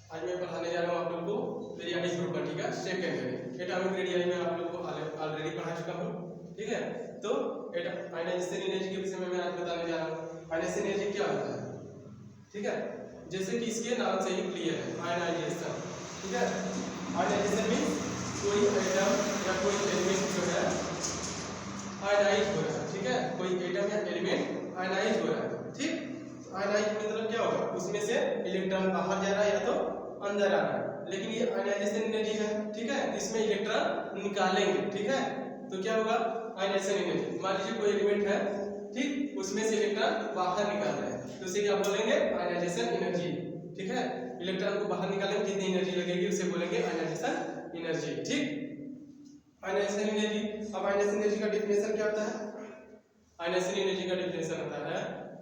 आज मैं पढ़ाने जा रहा हूँ आप लोग को पीरियोडिक ग्रुप का, ठीक है, सेकेंडरी एटॉमिक रेडियस में आप लोग को ऑलरेडी पढ़ा चुका हूँ, ठीक है। तो आयनाइजेशन एनर्जी के विषय में मैं आज बताने जा रहा हूँ। आयनाइजेशन एनर्जी क्या होता है, ठीक है, जैसे कि इसके नाम से ही क्लियर है, आयनाइजेशन, ठीक है। आयनाइजेशन मीन्स कोई एटम या कोई एलिमेंट जो है आयनाइज हो रहा है, ठीक है, कोई एटम या एलिमेंट आयनाइज हो रहा है, ठीक। आयनाइज मतलब क्या होगा, उसमें से इलेक्ट्रॉन बाहर जा रहा है या तो अंदर आ रहा है, लेकिन ये आयनाइजेशन एनर्जी है, ठीक है, इसमें इलेक्ट्रॉन निकालेंगे, ठीक है। तो क्या होगा, आयनाइजेशन एनर्जी, मान लीजिए कोई एलिमेंट है, ठीक, उसमें से इलेक्ट्रॉन बाहर निकाल रहे हैं, तो उसे क्या बोलेंगे, आयनाइजेशन एनर्जी, ठीक है। इलेक्ट्रॉन को बाहर निकालेंगे कितनी एनर्जी लगेगी उसे बोलेंगे आयनाइजेशन एनर्जी, ठीक। आयनाइजेशन एनर्जी, अब आयनाइजेशन एनर्जी का डेफिनेशन क्या होता है, आयनाइजेशन एनर्जी का डेफिनेशन होता है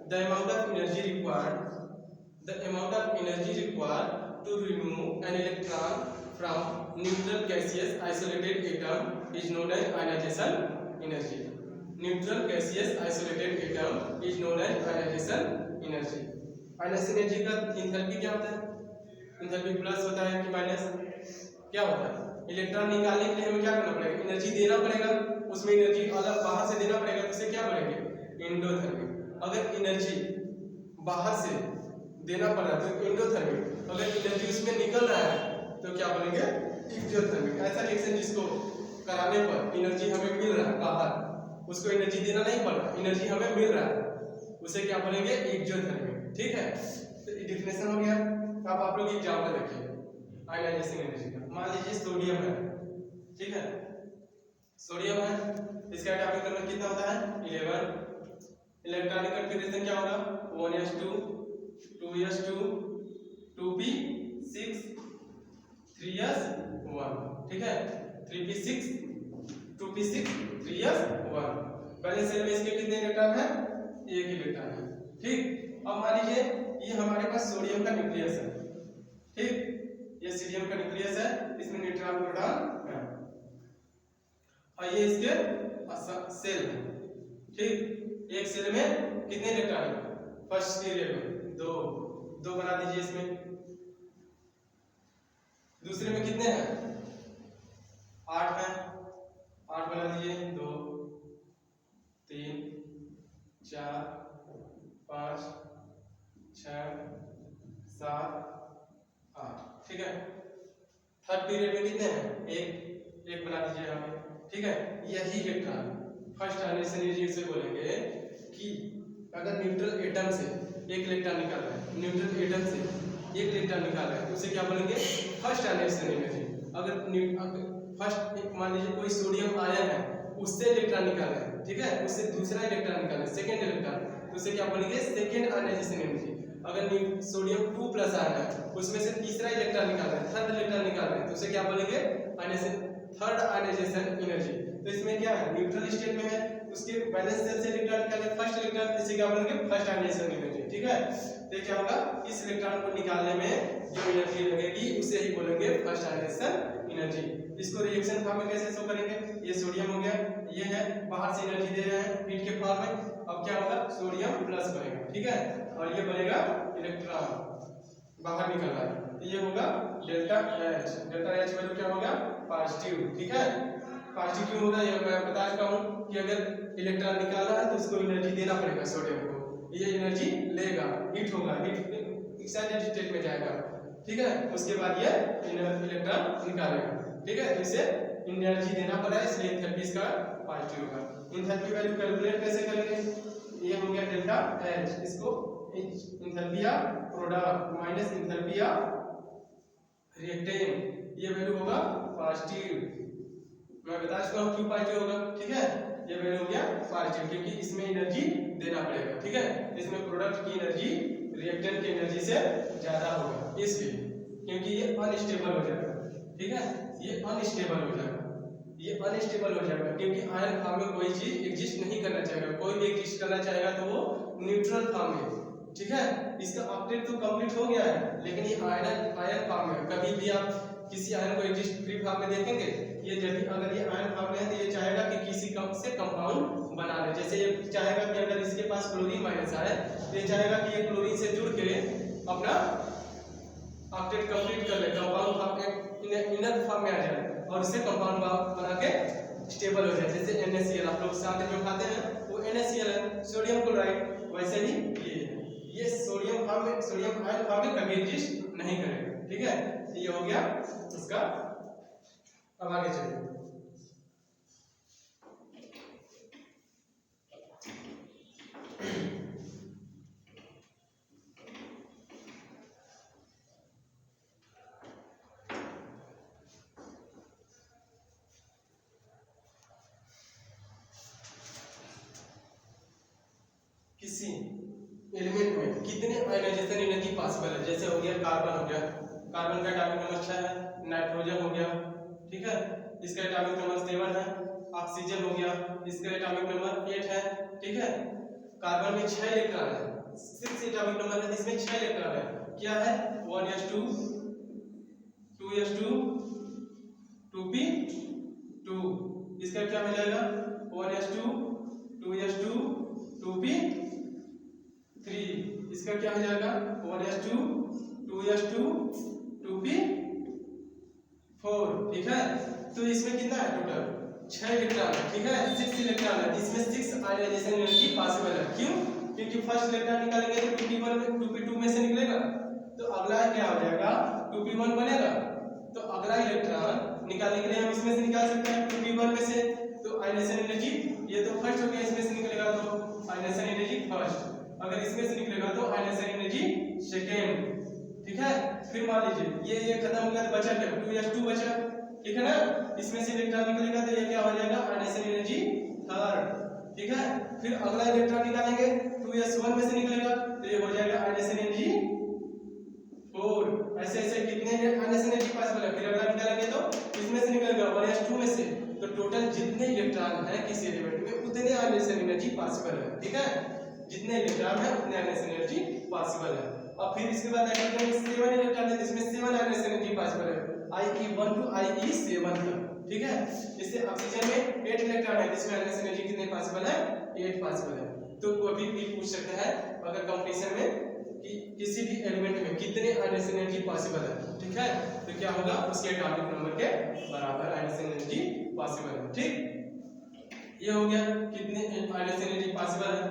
the amount of energy required to remove an electron from neutral gaseous isolated atom is known as ionization energy. Neutral gaseous isolated atom is known as ionization energy. ionization energy का enthalpy क्या होता है, enthalpy plus होता है कि minus, क्या होता है, इलेक्ट्रॉन निकालने के लिए हमें क्या करना पड़ेगा, एनर्जी देना पड़ेगा, उसमें एनर्जी अलग बाहर से देना पड़ेगा, तो उसे क्या बोलेंगे, एंडोथर्मिक। अगर एनर्जी बाहर से देना पड़ रहा है तो एंडोथर्मिक, अगर एनर्जी उसमें निकल रहा है तो क्या बोलेंगे, एक्सोथर्मिक। ऐसा रिएक्शन जिसको कराने पर एनर्जी हमें मिल रहा है बाहर, उसको एनर्जी देना नहीं पड़ रहा, एनर्जी हमें मिल रहा है, उसे क्या बोलेंगे, एक्सोथर्मिक, ठीक है। तो डेफिनेशन हो गया। अब आप लोग एग्जांपल देखिए आयनाइजेशन एनर्जी का। मान लीजिए सोडियम है, ठीक है, सोडियम है, इसका एटॉमिक नंबर कितना होता है, 11। इलेक्ट्रॉनिक कॉन्फ़िगरेशन क्या होगा, 1s2 2s2 2p6 3s1, ठीक है, 3p6 2p6 3s1। पहले सेल में इसके कितने इलेक्ट्रॉन है, एक इलेक्ट्रॉन है, ठीक। अब मान लीजिए ये हमारे पास सोडियम का न्यूक्लियस है, ठीक, ये सोडियम का न्यूक्लियस है, इसमें न्यूट्रॉन प्रोटॉन है, और ये इसके सेल है, ठीक। एक सेल में कितने इलेक्ट्रॉन है, फर्स्ट पीरियड में दो बना दीजिए इसमें, दूसरे में कितने हैं, 8 है, 8 बना दीजिए, 2 3 4 5 6 7 8, ठीक है। थर्ड पीरियड में कितने हैं, एक बना दीजिए यहाँ पे, ठीक है। यही इलेक्ट्रॉन फर्स्ट आयनाइजेशन एनर्जी से बोलेंगे कि अगर न्यूट्रल एटम से एक इलेक्ट्रॉन निकाल रहा है, न्यूट्रल एटम से एक इलेक्ट्रॉन निकाल रहा है, तो उसे क्या बोलेंगे, फर्स्ट आयनाइजेशन एनर्जी। अगर फर्स्ट मान लीजिए कोई सोडियम आयन है, उससे इलेक्ट्रॉन निकाल रहा है, ठीक है, उससे दूसरा इलेक्ट्रॉन निकाल रहा है, सेकंड इलेक्ट्रॉन, तो उसे क्या बोलेंगे, सेकंड आयनाइजेशन एनर्जी। अगर सोडियम 2+ आयन है, उसमें से तीसरा इलेक्ट्रॉन निकाल रहा है, थर्ड इलेक्ट्रॉन निकाल रहा है, तो उसे क्या बोलेंगे, थर्ड आयनाइजेशन एनर्जी। तो इसमें क्या है, न्यूट्रल स्टेट में है, उसके बैलेंस सेल से इलेक्ट्रॉन निकाले फर्स्ट इलेक्ट्रॉन, इसे क्या बोलेंगे, फर्स्ट आयनाइजेशन एनर्जी, ठीक है। तो क्या होगा, इस इलेक्ट्रॉन को निकालने में जो एनर्जी लगेगी उसे ही बोलेंगे फर्स्ट आयनाइजेशन एनर्जी। इसको रिएक्शन फॉर्म में कैसे शो करेंगे, ये सोडियम हो गया, ये है, बाहर से एनर्जी दे रहे हैं हीट के फॉर्म में, अब क्या होगा, सोडियम प्लस बनेगा, ठीक है, और ये बनेगा इलेक्ट्रॉन बाहर निकल रहा है, तो ये होगा delta H। Delta H value क्या होगा, पॉजिटिव, ठीक है। पॉजिटिव क्यों होगा, ये मैं बता चुका हूँ कि अगर इलेक्ट्रॉन निकाल रहा है तो उसको एनर्जी देना पड़ेगा सोडियम को, ये एनर्जी लेगा, हीट होगा, हीट एक्साइटेड स्टेट में जाएगा, ठीक है, उसके बाद ये इलेक्ट्रॉन निकालेगा, ठीक है। इसे एनर्जी देना पड़ा है, इसलिए एंथैल्पी इसका पॉजिटिव होगा। एंथैल्पी वैल्यू कैलकुलेट कैसे करेंगे, ये हो गया डेल्टा H, इसको enthalpy of product minus enthalpy of reactant, ये वैल्यू होगा पॉजिटिव। मैं बता चुका हूँ क्यों पॉजिटिव होगा, ठीक है, ये वैल्यू हो गया पॉजिटिव क्योंकि इसमें एनर्जी देना पड़ेगा, ठीक है, इसमें प्रोडक्ट की एनर्जी रिएक्टेंट की एनर्जी से ज्यादा होगा, इसलिए क्योंकि ये अनस्टेबल हो जाएगा, ठीक है, ये अनस्टेबल हो जाएगा, ये अनस्टेबल हो जाएगा क्योंकि आयन फॉर्म में कोई चीज एग्जिस्ट नहीं करना चाहेगा, कोई भी एग्जिस्ट करना चाहेगा तो वो न्यूट्रल फॉर्म में, ठीक है। इसका अपडेट तो कंप्लीट हो गया है, लेकिन ये आयन फॉर्म में, कभी भी आप किसी आयन को एग्जिस्ट फ्री फॉर्म में देखेंगे, ये जब भी अगर ये आयन फॉर्म में है तो ये चाहेगा कि किसी से कंपाउंड बना ले, जैसे ये चाहेगा कि अगर इसके पास क्लोरीन माइनस आए तो ये चाहेगा कि ये क्लोरीन से जुड़ के अपना ऑक्टेट कंप्लीट कर ले, कंपाउंड फॉर्म एक इनर फॉर्म में आ जाए और इससे कंपाउंड बना के स्टेबल हो जाए। जैसे NaCl आप लोग साथ जो खाते हैं वो NaCl है, सोडियम क्लोराइड। वैसे ही ये सोडियम आयन फॉर्म में कभी एग्जिस्ट नहीं करेगा। ठीक है, ये हो गया उसका। अब आगे चलिए, किसी एलिमेंट में कितने आयनाइजेशन एनर्जी पॉसिबल है। जैसे हो गया कार्बन हो गया, कार्बन का एटॉमिक नंबर 6 है, नाइट्रोजन हो गया, ठीक है, इसका एटॉमिक नंबर 7 है, ऑक्सीजन हो गया, इसका एटॉमिक नंबर 8 है। ठीक है, कार्बन में 6 इलेक्ट्रॉन है, 6 एटॉमिक नंबर है, इसमें 6 इलेक्ट्रॉन है। क्या है 1s2 2s2 2p2। इसका क्या हो जाएगा 1s2 2s2 2p3। इसका क्या हो जाएगा 1s2 2s2 2p4। ठीक है, तो इसमें कितना है टोटल 6 इलेक्ट्रॉन है। ठीक है, 6 इलेक्ट्रॉन है, इसमें 6 आयनाइजेशन एनर्जी पॉसिबल है। क्यों? क्योंकि फर्स्ट इलेक्ट्रॉन निकालेंगे तो 2p1 में 2p2 में से निकलेगा, तो अगला क्या हो जाएगा 2p1 बनेगा। तो अगला इलेक्ट्रॉन निकालने के लिए हम इसमें से निकाल सकते हैं 2p1 में से, तो आयनाइजेशन एनर्जी ये तो फर्स्ट हो गया, इसमें से निकलेगा तो आयनाइजेशन एनर्जी फर्स्ट, अगर इसमें से निकलेगा तो आयनाइजेशन एनर्जी सेकेंड। ठीक है, फिर मान लीजिए ये खत्म हो गया तो बचा क्या 2s2 बचा। ठीक है ना, इसमें से इलेक्ट्रॉन निकलेगा तो ये क्या हो जाएगा आयनाइजेशन एनर्जी थर्ड। ठीक है, फिर अगला इलेक्ट्रॉन निकालेंगे 2s1 में से निकलेगा तो ये हो जाएगा आयनाइजेशन एनर्जी 4। ऐसे ऐसे कितने आयनाइजेशन एनर्जी पॉसिबल है, फिर अगला निकालेंगे तो इसमें से निकलेगा 1s2 में से, तो टोटल जितने इलेक्ट्रॉन है किसी एलिमेंट में उतने आयनाइजेशन एनर्जी पॉसिबल है। ठीक है, जितने इलेक्ट्रॉन है उतने आयनाइजेशन एनर्जी पॉसिबल है। और फिर इसके बाद नाइट्रोजन में 7 इलेक्ट्रॉन है, जिसमें 7 आयनाइजेशन एनर्जी पॉसिबल है, IE1 to IE7 तक। ठीक है, इससे ऑक्सीजन में 8 इलेक्ट्रॉन है, जिसमें आयनाइजेशन एनर्जी कितने पॉसिबल है 8 पॉसिबल है। तो कभी भी पूछ सकता है अगर कंपटीशन में कि किसी भी एलिमेंट में कितने आयनाइजेशन एनर्जी पॉसिबल है। ठीक है, तो क्या होगा उसके एटॉमिक नंबर के बराबर आयनाइजेशन एनर्जी पॉसिबल है। ठीक, ये हो गया कितने आयनाइजेशन एनर्जी पॉसिबल है।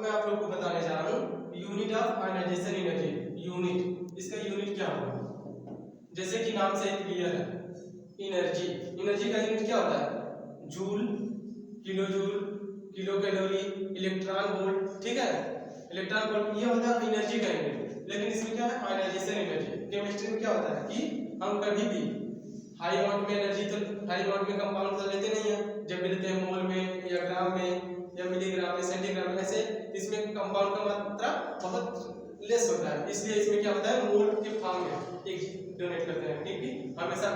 मैं आप लोग को बताने जा रहा हूँ unit of ionization energy. Unit, इसका यूनिट क्या होगा, जैसे कि नाम से क्लियर है एनर्जी, एनर्जी का यूनिट क्या होता है joule, kilo joule, kilo calorie, electron volt. ठीक है, इलेक्ट्रॉन वोल्ट ये होता है एनर्जी का यूनिट। लेकिन इसमें क्या है आयनाइजेशन एनर्जी। केमिस्ट्री में क्या होता है कि हम कभी भी हाई अमाउंट में एनर्जी, तो हाई अमाउंट में कंपाउंड तो लेते नहीं है, जब भी लेते हैं मोल में या ग्राम में या मिलीग्राम में सेंटीग्राम में, ऐसे इसमें कंपाउंड का मात्रा बहुत लेस होता है। इसलिए इसमें क्या होता है मोल के फॉर्म में एक डोनेट करते हैं, क्योंकि हमेशा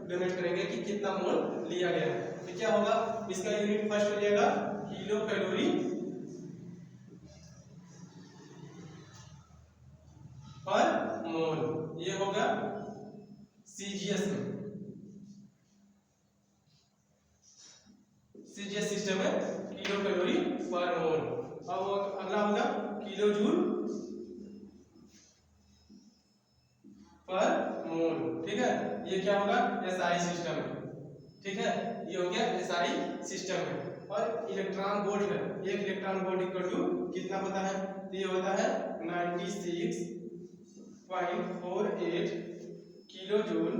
डोनेट करेंगे कि कितना मोल लिया गया है। तो क्या होगा इसका यूनिट फर्स्ट हो जाएगा किलो कैलोरी पर मोल, ये होगा सीजीएस में, सीजीएस सिस्टम है किलो कैलोरी पर मोल। अब अगला होगा किलो जूल पर मोल। ठीक है, ये क्या होगा एसआई सिस्टम है। ठीक है, ये हो गया एसआई सिस्टम है। और इलेक्ट्रॉन वोल्ट है, एक इलेक्ट्रॉन वोल्ट इक्वल टू कितना होता है, तो ये होता है 96.48 किलो जूल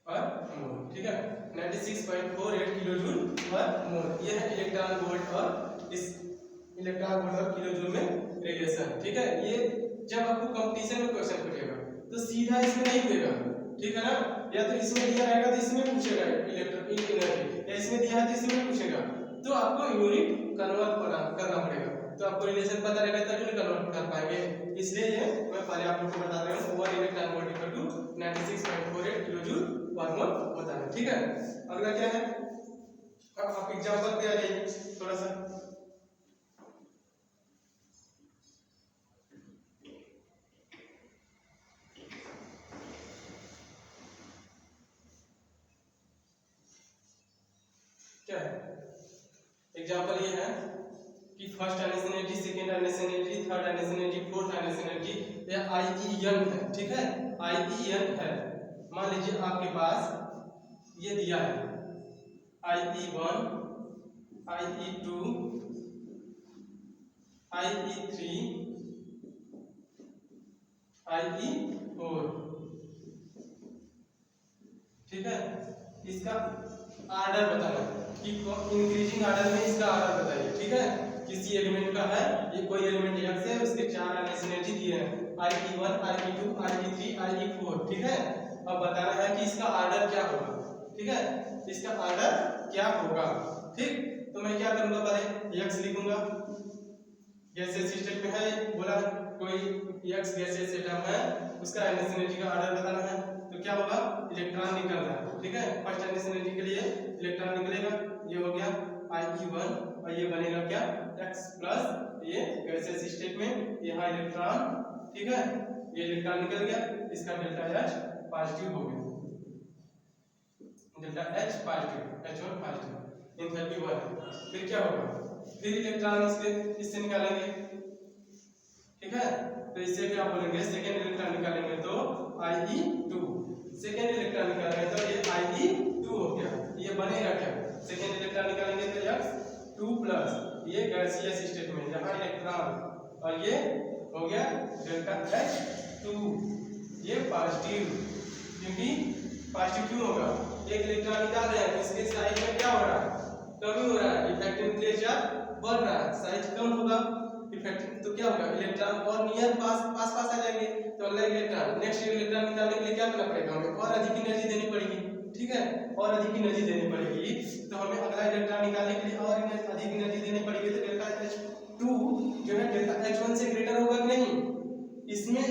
पर मोल। ठीक है, 96.48 किलो जूल पर मोल, ये है इलेक्ट्रॉन वोल्ट और इस इलेक्ट्रॉन वोल्ट और किलो जूल में रिलेशन। ठीक है, ये जब आपको कंपटीशन में क्वेश्चन पूछेगा तो सीधा इसमें नहीं देगा। ठीक है ना, या तो इसमें दिया रहेगा तो इसमें पूछेगा इलेक्ट्रॉन एनर्जी, या इसमें दिया है तो इसमें पूछेगा, तो आपको यूनिट कन्वर्ट करना पड़ेगा। तो आपको रिलेशन पता रहेगा तभी कन्वर्ट कर पाएंगे। इसलिए ये मैं पहले आप लोग को बता रहा हूँ 1 electron volt equal to 96.48 kilo joule per mole होता है। ठीक है, अगला क्या है, अब आप एग्जांपल पे आ जाइए थोड़ा सा। क्या है? एग्जाम्पल ये है कि first ionisation energy, second ionisation energy, third ionisation energy, fourth ionisation energy, या IE1 है, ठीक है, IE1 है। मान लीजिए आपके पास ये दिया है IE1, IE2, IE3, IE4, ठीक है। इसका आर्डर बताना है कि इंक्रीजिंग आर्डर में इसका आर्डर बताइए, ठीक है। किसी एलिमेंट का है, ये कोई एलिमेंट X है, उसके 4 आइनस एनर्जी दिए हैं IE1, IE2, IE3, IE4, ठीक है। अब बताना है कि इसका आर्डर क्या होगा, ठीक है, इसका आर्डर क्या होगा, ठीक। तो मैं क्या करूंगा, पहले X लिखूंगा, गैसियस स्टेट में है, बोला कोई X गैसियस एटम है, उसका आइनस एनर्जी का आर्डर बताना है। तो क्या होगा, इलेक्ट्रॉन निकल रहा है, ठीक है। फर्स्ट आइनस एनर्जी के लिए इलेक्ट्रॉन निकलेगा, ये हो गया IE1, और ये बनेगा क्या, X प्लस ये गैसियस स्टेट में यहाँ इलेक्ट्रॉन, ठीक है, ये इलेक्ट्रॉन निकल गया, इसका डेल्टा H पॉजिटिव हो गया, delta H positive, H1 positive, enthalpy 1। फिर क्या होगा, फिर इलेक्ट्रॉन इससे निकालेंगे, ठीक है। तो इससे क्या बोलेंगे, सेकेंड इलेक्ट्रॉन निकालेंगे तो IE2, सेकेंड इलेक्ट्रॉन निकालेंगे तो ये IE2 हो गया, ये बनेगा क्या, सेकेंड इलेक्ट्रॉन निकालेंगे तो X2 प्लस ये गैसियस स्टेट में यहाँ इलेक्ट्रॉन, और ये हो गया डेल्टा H2, ये पॉजिटिव, क्योंकि पॉजिटिव क्यों होगा, एक इलेक्ट्रॉन निकाल रहे हैं तो इसके साइज में क्या हो रहा है, कमी हो रहा है, इफेक्टिव न्यूक्लियर चार्ज बढ़ रहा है, साइज कम होगा, इफेक्टिव, तो क्या होगा, इलेक्ट्रॉन और नियर पास आ जाएंगे, तो अगला इलेक्ट्रॉन, नेक्स्ट इलेक्ट्रॉन निकालने के लिए क्या करना पड़ेगा, हमें और अधिक एनर्जी देनी पड़ेगी, ठीक है, और अधिक एनर्जी देनी पड़ेगी, तो हमें अगला इलेक्ट्रॉन निकालने के लिए और अधिक एनर्जी देनी पड़ेगी, तो डेल्टा H2 जो है डेल्टा H1 से ग्रेटर होगा कि नहीं, इसमें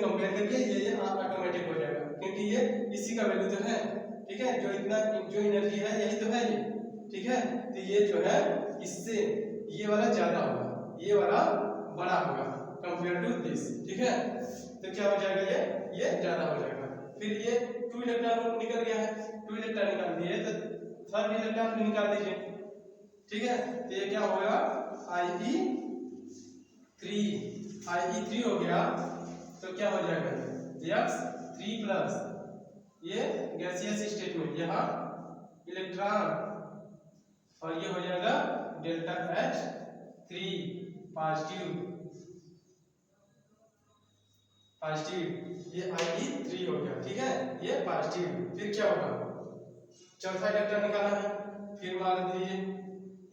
कंपेयर करिए, ये ऑटोमेटिक हो जाएगा, क्योंकि ये इसी का वैल्यू तो है, ठीक है, जो इतना जो एनर्जी है यही तो है ये, ठीक है। तो ये जो है इससे ये वाला ज्यादा होगा, ये वाला बड़ा होगा कंपेयर टू दिस, ठीक है। तो क्या हो जाएगा, ये ज्यादा हो जाएगा। फिर ये 2 इलेक्ट्रॉन निकल गया है, 2 इलेक्ट्रॉन निकाल दिए, तो थर्ड इलेक्ट्रॉन भी निकाल दीजिए, ठीक है। तो ये क्या होगा, IE3 हो गया, तो क्या हो जाएगा, X3 प्लस ये गैसियस स्टेट में यहाँ इलेक्ट्रॉन, और ये हो जाएगा डेल्टा H3 पॉजिटिव, ये IE3 हो गया, ठीक है, ये पॉजिटिव। फिर क्या होगा, चौथा इलेक्ट्रॉन निकाला है, फिर मान लीजिए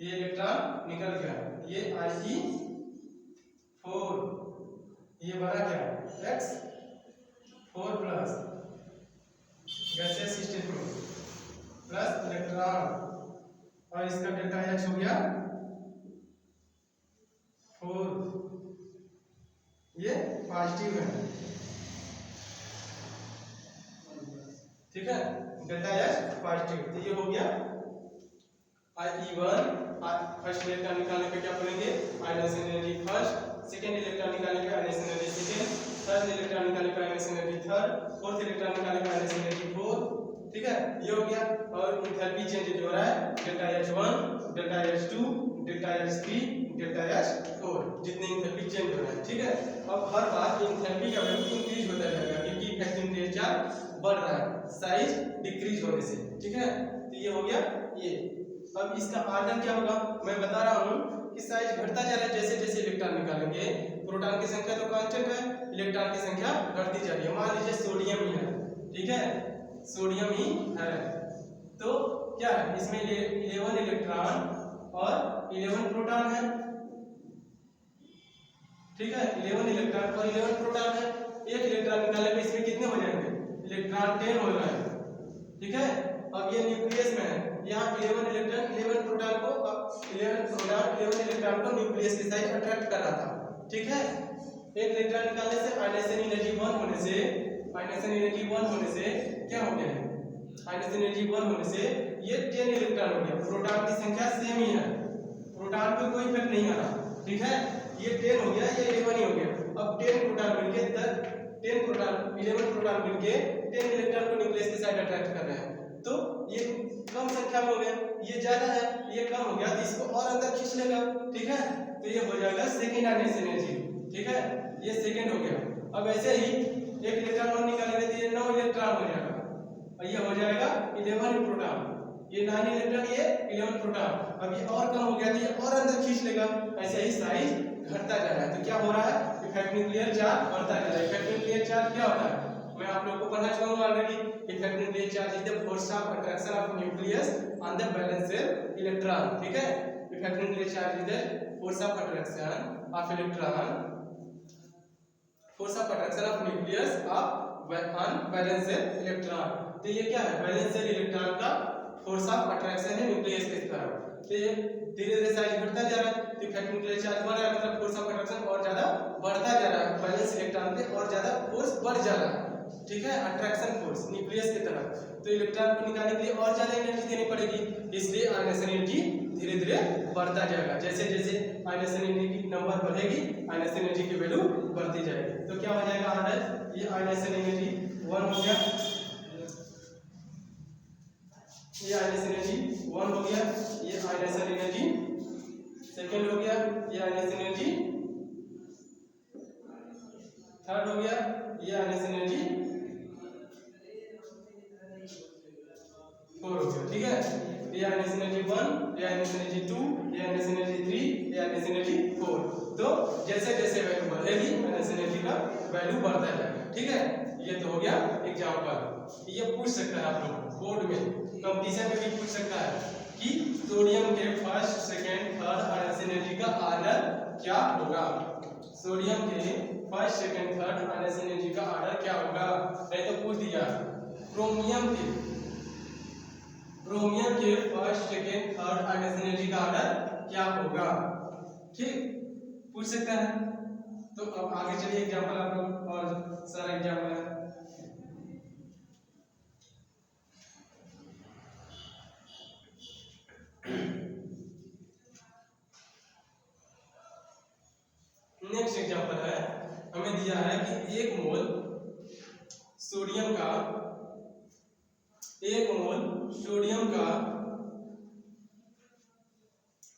ये इलेक्ट्रॉन निकल गया, ये IE4, ये बना क्या, X4 प्लस गैसियस स्टेट में प्लस इलेक्ट्रॉन, और इसका डेल्टा H हो गया 4, ये पॉजिटिव है, ठीक है, डेल्टा H पॉजिटिव। तो ये हो गया IE1, फर्स्ट इलेक्ट्रॉन निकालने पे क्या बोलेंगे, आइनस एनर्जी फर्स्ट, सेकेंड इलेक्ट्रॉन निकालने पे आइनस एनर्जी सेकेंड, थर्ड इलेक्ट्रॉन निकालने पे आइनस एनर्जी थर्ड, फोर्थ इलेक्ट्रॉन निकालने पे आइनस एनर्जी फोर्थ, ठीक है, ये हो गया। और एंथैल्पी चेंज जो हो रहा है, delta H1, delta H2, delta H3, delta H4, जितने एंथैल्पी चेंज हो रहा है, ठीक है। अब हर बार एंथैल्पी का वैल्यू इंक्रीज होता जाएगा, क्योंकि इफेक्टिव न्यूक्लियर चार्ज बढ़ रहा है साइज डिक्रीज होने से, ठीक है। तो ये हो गया ये। अब इसका आर्डर क्या होगा, मैं बता रहा हूँ कि साइज घटता जा रहा है जैसे जैसे इलेक्ट्रॉन निकालेंगे, प्रोटॉन की संख्या तो कांस्टेंट है, इलेक्ट्रॉन की संख्या घटती जा रही है। मान लीजिए सोडियम ही है, ठीक है, सोडियम ही है, तो क्या है, इसमें 11 इलेक्ट्रॉन और 11 प्रोटॉन है, ठीक है, 11 इलेक्ट्रॉन और 11 प्रोटॉन है। एक इलेक्ट्रॉन निकालने पे इसमें कितने हो जाएंगे, इलेक्ट्रॉन 10 हो रहा है, ठीक है। अब ये न्यूक्लियस में है, यहाँ 11 इलेक्ट्रॉन 11 प्रोटॉन को 11 इलेक्ट्रॉन को न्यूक्लियस के साइड अट्रैक्ट कर रहा था, ठीक है। एक इलेक्ट्रॉन निकालने से आयनेशन एनर्जी 1 होने से, आयनेशन एनर्जी 1 होने से क्या हो गया है, आयनेशन एनर्जी 1 होने से ये 10 इलेक्ट्रॉन हो गया। प्रोटॉन की संख्या सेम ही है, प्रोटॉन पे कोई इफेक्ट नहीं आ रहा, ठीक है। ये 10 हो गया, ये 11 ही हो गया। अब 10 प्रोटॉन मिलके 10 प्रोटॉन 11 प्रोटॉन मिलके 10 इलेक्ट्रॉन को न्यूक्लियस के साइड अट्रैक्ट कर रहे हैं, तो ये कम संख्या में हो गया, ये ज्यादा है, ये कम हो गया, तो इसको और अंदर खींच लेगा, ठीक है। तो ये हो जाएगा सेकेंड आयनाइजेशन एनर्जी, ठीक है, ये सेकेंड हो गया। अब ऐसे ही एक इलेक्ट्रॉन और निकालेंगे तो ये 9 इलेक्ट्रॉन हो जाएगा, और ये हो जाएगा 11 प्रोटॉन, ये 9 इलेक्ट्रॉन, ये 11 प्रोटॉन। अब ये और कम हो गया तो ये और अंदर खींच लेगा, ऐसे ही साइज घटता जा रहा है। तो क्या हो रहा है, इफेक्टिव न्यूक्लियर चार्ज बढ़ता जा रहा है। इफेक्टिव न्यूक्लियर चार्ज क्या होता है, मैं आप लोगों को पढ़ा चुका हूं already. Effective nuclear charge is the force of attraction of nucleus on the valence electron, ठीक है। Effective nuclear charge is the force of attraction of electron, force of attraction of nucleus on valence electron. तो ये क्या है, valence electron का force of attraction है nucleus की तरफ। तो ये धीरे-धीरे साइज घटता जा रहा है, तो इफेक्टिव न्यूक्लियर चार्ज बढ़ रहा है, मतलब फोर्स ऑफ अट्रैक्शन और ज्यादा बढ़ता जा रहा है, वैलेंस इलेक्ट्रॉन पे और ज्यादा फोर्स बढ़ जा रहा है, ठीक है, अट्रैक्शन फोर्स न्यूक्लियस की तरफ। तो इलेक्ट्रॉन को निकालने के लिए और ज्यादा एनर्जी देनी पड़ेगी, इसलिए आयनाइजेशन एनर्जी धीरे-धीरे बढ़ता जाएगा। जैसे जैसे आयनाइजेशन एनर्जी की नंबर बढ़ेगी, आयनाइजेशन एनर्जी की वैल्यू बढ़ती जाएगी। तो क्या हो जाएगा ऑर्डर, ये आयनाइजेशन एनर्जी 1 हो गया, ये आयनाइजेशन एनर्जी 1 हो गया, ये आयनाइजेशन एनर्जी सेकंड हो गया, ये आयनाइजेशन एनर्जी थर्ड हो गया, ये आयनाइजेशन एनर्जी 4 हो गया, ठीक है। ये आयनाइजेशन एनर्जी 1, ये आयनाइजेशन एनर्जी 2, ये आयनाइजेशन एनर्जी 3, ये आयनाइजेशन एनर्जी 4। तो जैसे जैसे वैल्यू बढ़ेगी आयनाइजेशन एनर्जी का वैल्यू बढ़ता जाएगा, ठीक है। ये तो हो गया एग्जांपल। ये पूछ सकता है आप लोग बोर्ड में, कंपटीशन में भी पूछ सकता है कि सोडियम के first second third ionization energy का ऑर्डर क्या होगा। सोडियम के first second third ionization energy का ऑर्डर क्या होगा। नहीं तो पूछ दिया क्रोमियम के first second third ionization energy का ऑर्डर क्या होगा, ठीक, पूछ सकता है। तो अब आगे चलिए एग्जांपल आप लोग और सारा एग्जांपल है। नेक्स्ट एग्जांपल है, हमें दिया है कि 1 मोल सोडियम का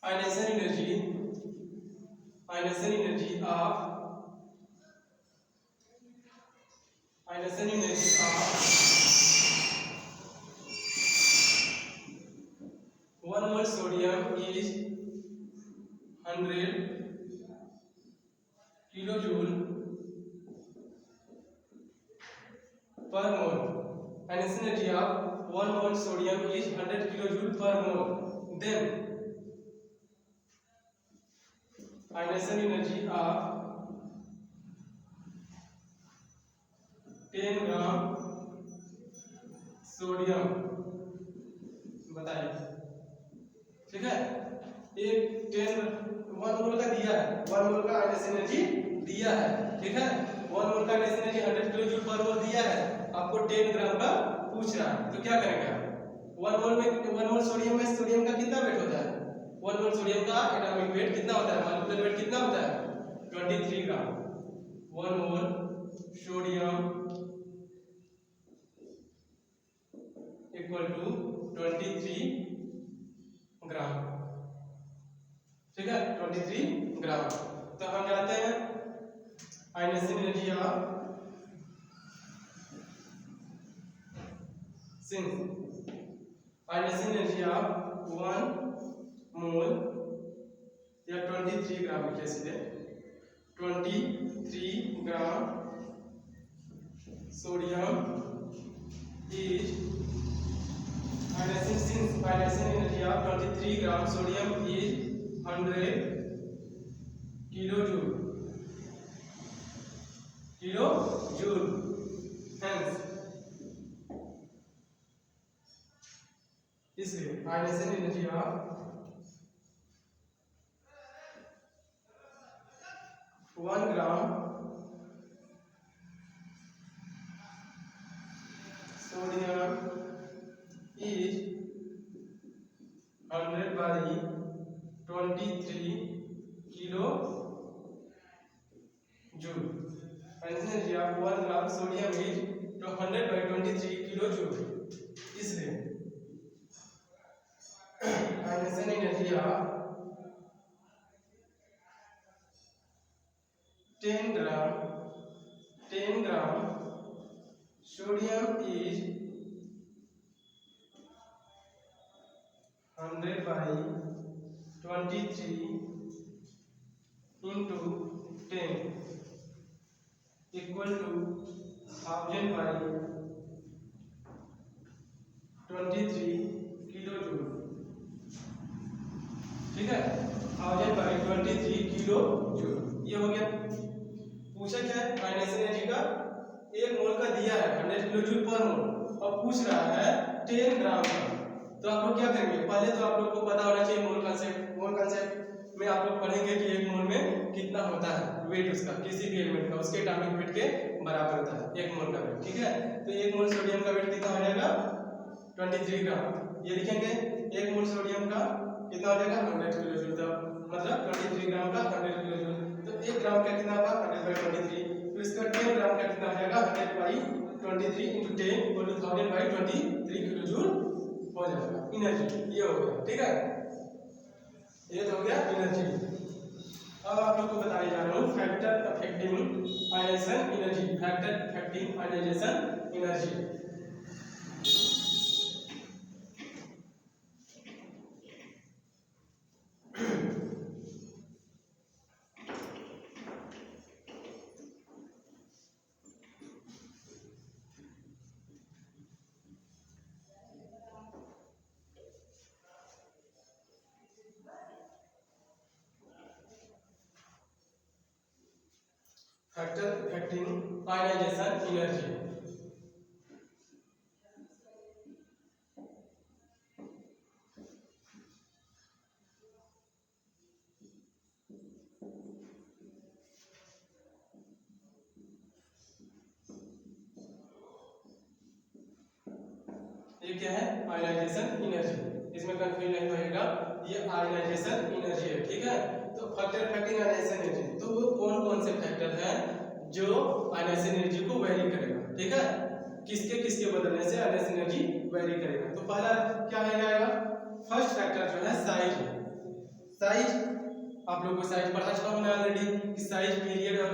ionization energy of 1 mole sodium is 100 kilojoule per mole. Aniston energy of 1 mole sodium is 100 kilojoule per mole. Then aniston energy of 10 gram sodium बताइए, ठीक है। एक 1 मोल का दिया है, 1 मोल का आयनाइजेशन एनर्जी दिया है, ठीक है। 1 मोल का आयनाइजेशन एनर्जी 100 किलोजूल पर मोल दिया है, आपको 10 ग्राम का पूछ रहा है। तो क्या करेंगे आप, 1 मोल सोडियम में सोडियम का कितना वेट होता है, 1 मोल सोडियम का एटॉमिक वेट कितना होता है, मॉलिक्यूलर वेट कितना होता है 23 gram. 1 mole sodium equal to 23 gram, ठीक है, 23 ग्राम। तो हम जानते हैं ionisation energy of ionization energy of 1 mole या 23 ग्राम लिखिए सीधे, 23 gram sodium is ionisation energy of 23 gram sodium is 100 kilojoule hence इसलिए ionisation energy of 1 gram sodium is 100 by 23 kilo joule. Ionization energy of 1 gram sodium is 100 by 23 kilo joule. इसलिए 10 gram sodium is 100/23 into 10 equal to 1000/23 kilo joule. ठीक है, 1000/23 kilo joule. ये हो गया। पूछा क्या है, आयनाइजेशन एनर्जी का 1 मोल का दिया है 100 किलो जूल पर मोल, और पूछ रहा है 10 ग्राम का। तो आप लोग क्या करेंगे, पहले तो आप लोग को पता होना चाहिए मोल कांसेप्ट। मोल कांसेप्ट में आप लोग पढ़ेंगे कि 1 मोल में कितना होता है वेट उसका, किसी भी एलिमेंट का, उसके एटॉमिक वेट के बराबर होता है 1 मोल का वेट। ठीक है, तो 1 मोल सोडियम का वेट कितना हो जाएगा 23 ग्राम। ये लिखेंगे 1 मोल सोडियम का कितना हो जाएगा 100 किलो जूल, मतलब 23 ग्राम का 100 किलो जूल। तो 1 ग्राम का कितना होगा 100/23, तो इसका 10 ग्राम का कितना हो जाएगा 100/23 into 10 equal to 1000/23 kilo joule हो जाएगा एनर्जी। ये हो गया। ठीक है, ये तो हो गया एनर्जी। अब आप लोग को बताने जा रहा हूँ factor affecting ionization energy. Factor affecting ionization energy. Factor affecting ionization energy. ये क्या है आयनाइजेशन एनर्जी, इसमें कंफ्यूजन नहीं होगा, ये आयनाइजेशन एनर्जी है। ठीक है, तो फैक्टर अफेक्टिंग आयनाइजेशन एनर्जी, तो वो कौन कौन से फैक्टर हैं जो आयनाइजेशन एनर्जी को वेरी करेगा। ठीक है, किसके किसके बदलने से आयनाइजेशन एनर्जी वेरी करेगा। तो पहला क्या है जाएगा, फर्स्ट फैक्टर जो है साइज। साइज आप लोगों को साइज पढ़ा चुका हूं मैं ऑलरेडी कि साइज पीरियड और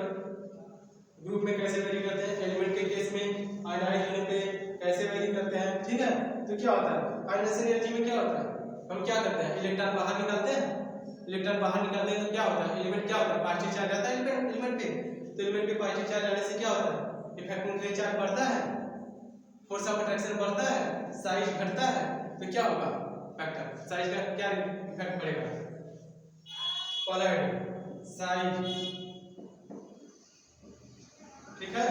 ग्रुप में कैसे वेरी करते हैं, एलिमेंट के केस में आयनाइज होने पे कैसे वेरी करते हैं। ठीक है, तो क्या होता है आयनाइजेशन एनर्जी में क्या होता है, हम क्या करते हैं इलेक्ट्रॉन बाहर निकालते हैं। इलेक्ट्रॉन बाहर निकालते हैं तो क्या होता है, एलिमेंट क्या होता है पॉजिटिव चार्ज आता है एलिमेंट पे। तो एलिमेंट पे पॉजिटिव चार्ज आने से क्या होता है, इफेक्टिव फ्री चार्ज बढ़ता है, फोर्स ऑफ अट्रैक्शन बढ़ता है, साइज घटता है। तो क्या होगा फैक्टर साइज का क्या इफेक्ट पड़ेगा, पोलैरिटी साइज। ठीक है,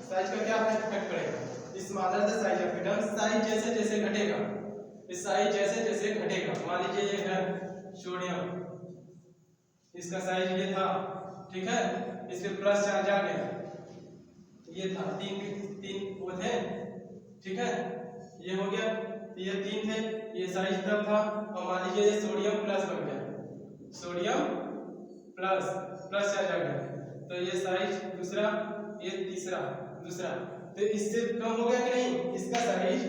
साइज का क्या इफेक्ट पड़ेगा, smaller the size of atom, size जैसे जैसे घटेगा, इस साइज जैसे जैसे घटेगा। मान लीजिए ये है सोडियम, इसका साइज ये था। ठीक है, इस पे प्लस चार्ज आ गया, ये था तीन वो थे। ठीक है, ये हो गया, ये 3 थे, ये साइज तब था। और मान लीजिए ये सोडियम प्लस बन गया, सोडियम प्लस चार्ज आ गया, तो ये साइज दूसरा, ये तीसरा दूसरा। तो इससे कम हो गया कि नहीं, इसका साइज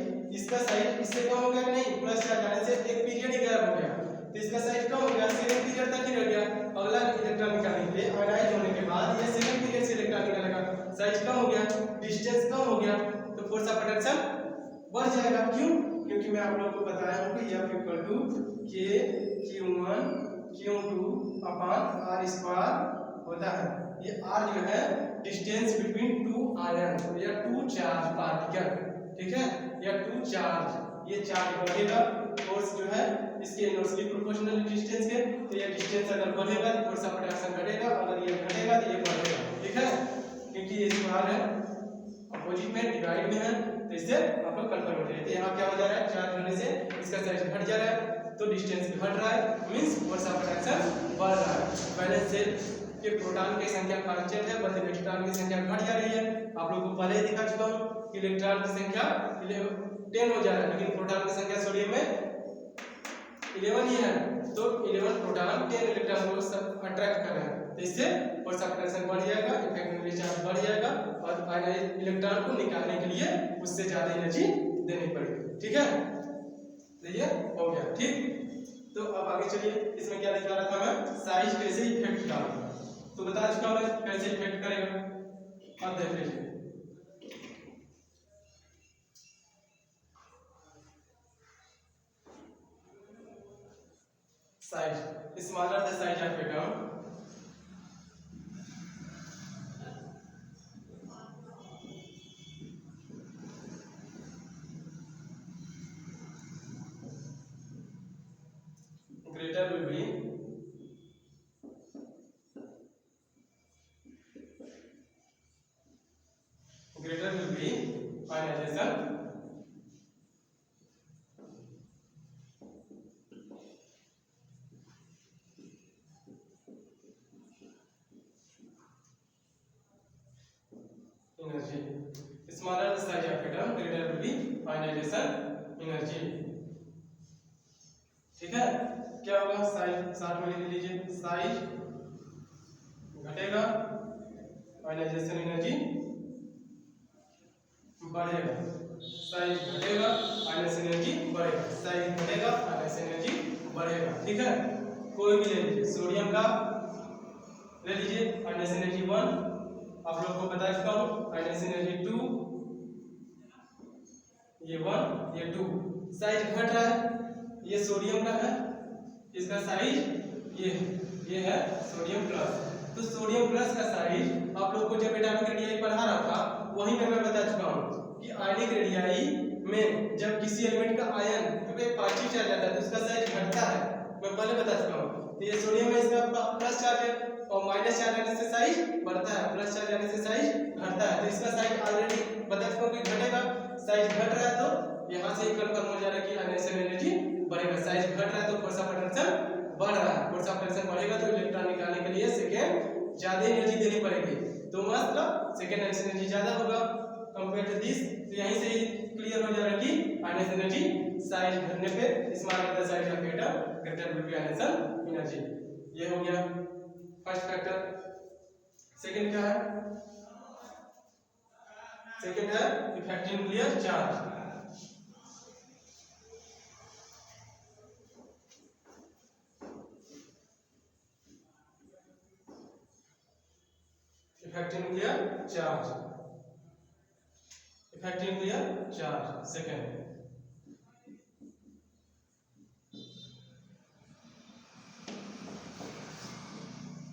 इससे कम हो गया कि नहीं, प्लस चार्ज आने से एक पीरियड ही गैप हो गया, तो इसका साइज कम हो गया, सेकंड पीरियड तक ही रह गया। अगला इलेक्ट्रॉन निकालने के लिए आयनाइज होने के बाद ये सेकंड पीरियड से इलेक्ट्रॉन निकालेगा, साइज कम हो गया, डिस्टेंस कम हो गया, तो फोर्स ऑफ अट्रैक्शन बढ़ जाएगा। क्यों, क्योंकि मैं आप लोगों को बताया हूं कि F = K/Q1/Q2/R² होता है। ये R जो है डिस्टेंस बिटवीन 2 आयन या 2 चार्ज पार्टिकल। ठीक है, या 2 चार्ज, ये चार्ज बढ़ेगा, फोर्स जो है इसके इनवर्सली प्रोपोर्शनल डिस्टेंस के। तो ये डिस्टेंस अगर बढ़ेगा तो फोर्स ऑफ अट्रैक्शन घटेगा, अगर ये घटेगा तो ये बढ़ेगा। ठीक है, क्योंकि ये स्क्वायर है, अपोजिट में डिवाइड में है, तो इससे आप लोग कंफर्म हो जाए। तो यहाँ क्या हो जा रहा है, चार्ज होने से इसका साइज घट जा रहा है, तो डिस्टेंस घट रहा है, मींस फोर्स ऑफ अट्रैक्शन बढ़ रहा है। वैलेंस शेल के प्रोटॉन की संख्या कांस्टेंट है, बस इलेक्ट्रॉन की संख्या घट जा रही है। आप लोगों को पहले ही दिखा चुका हूं कि इलेक्ट्रॉन की संख्या 10 हो जा रहा है, लेकिन प्रोटॉन की संख्या सोडियम में 11 ही है, तो 11 प्रोटॉन 10 इलेक्ट्रॉन को अट्रैक्ट कर रहे हैं, तो इससे फोर्स ऑफ अट्रैक्शन बढ़ जाएगा, इफेक्टिव चार्ज बढ़ जाएगा, और आयनाइज इलेक्ट्रॉन को निकालने के लिए उससे ज्यादा एनर्जी देनी पड़ेगी। ठीक है, तो ये हो गया। ठीक, तो अब आगे चलिए, इसमें क्या दिखा रहा था मैं, साइज कैसे इफेक्ट डालूंगा। तो बता चुका हूं कैसे इफेक्ट करेगा। अब देख लीजिए size, smaller the size of atom, greater will be ionization energy, smaller the size of atom greater will be ionization energy। ठीक है, क्या होगा साइज साथ में लिख लीजिए, साइज घटेगा आयनाइजेशन एनर्जी बढ़ेगा, साइज घटेगा आयनाइजेशन एनर्जी बढ़ेगा, साइज घटेगा आयनाइजेशन एनर्जी बढ़ेगा। ठीक है, कोई भी ले लीजिए, सोडियम का ले लीजिए आयनाइजेशन एनर्जी 1, आप लोग को बता चुका हूं आयनाइजेशन एनर्जी 2, ये 1 ये 2, साइज घट रहा है, ये सोडियम का है, इसका साइज ये है सोडियम प्लस। तो सोडियम प्लस का साइज आप लोग को जब एटॉमिक रेडियाई पढ़ा रहा था वहीं में मैं बता चुका हूं कि आयनिक रेडियाई में जब किसी एलिमेंट का आयन पॉजिटिव चार्ज आता है तो उसका साइज घटता है, मैं पहले बता चुका हूं। तो ये सोडियम में इसका प्लस चार्ज है और माइनस चार्ज आने से साइज बढ़ता है, प्लस चार्ज आने से साइज घटता है। तो इसका साइज ऑलरेडी बता चुका हूं कि घटेगा, साइज घट रहा है तो यहां से ही कंफर्म हो जा रहा है कि आयनाइजेशन एनर्जी बढ़ेगा, साइज घट रहा है तो फोर्स ऑफ अट्रैक्शन बढ़ रहा है, फोर्स ऑफ अट्रैक्शन बढ़ेगा तो इलेक्ट्रॉन निकालने के लिए सेकेंड ज्यादा एनर्जी देनी पड़ेगी, तो मतलब सेकेंड एनर्जी ज्यादा होगा कंपेयर टू दिस। तो यहीं से ही क्लियर हो जा रहा है कि आयनाइजेशन एनर्जी साइज घटने पे smaller the size of atom greater will be ionization energy. ये हो गया फर्स्ट फैक्टर। सेकंड क्या है, सेकंड है effective nuclear charge. Effective nuclear charge, effective nuclear charge second.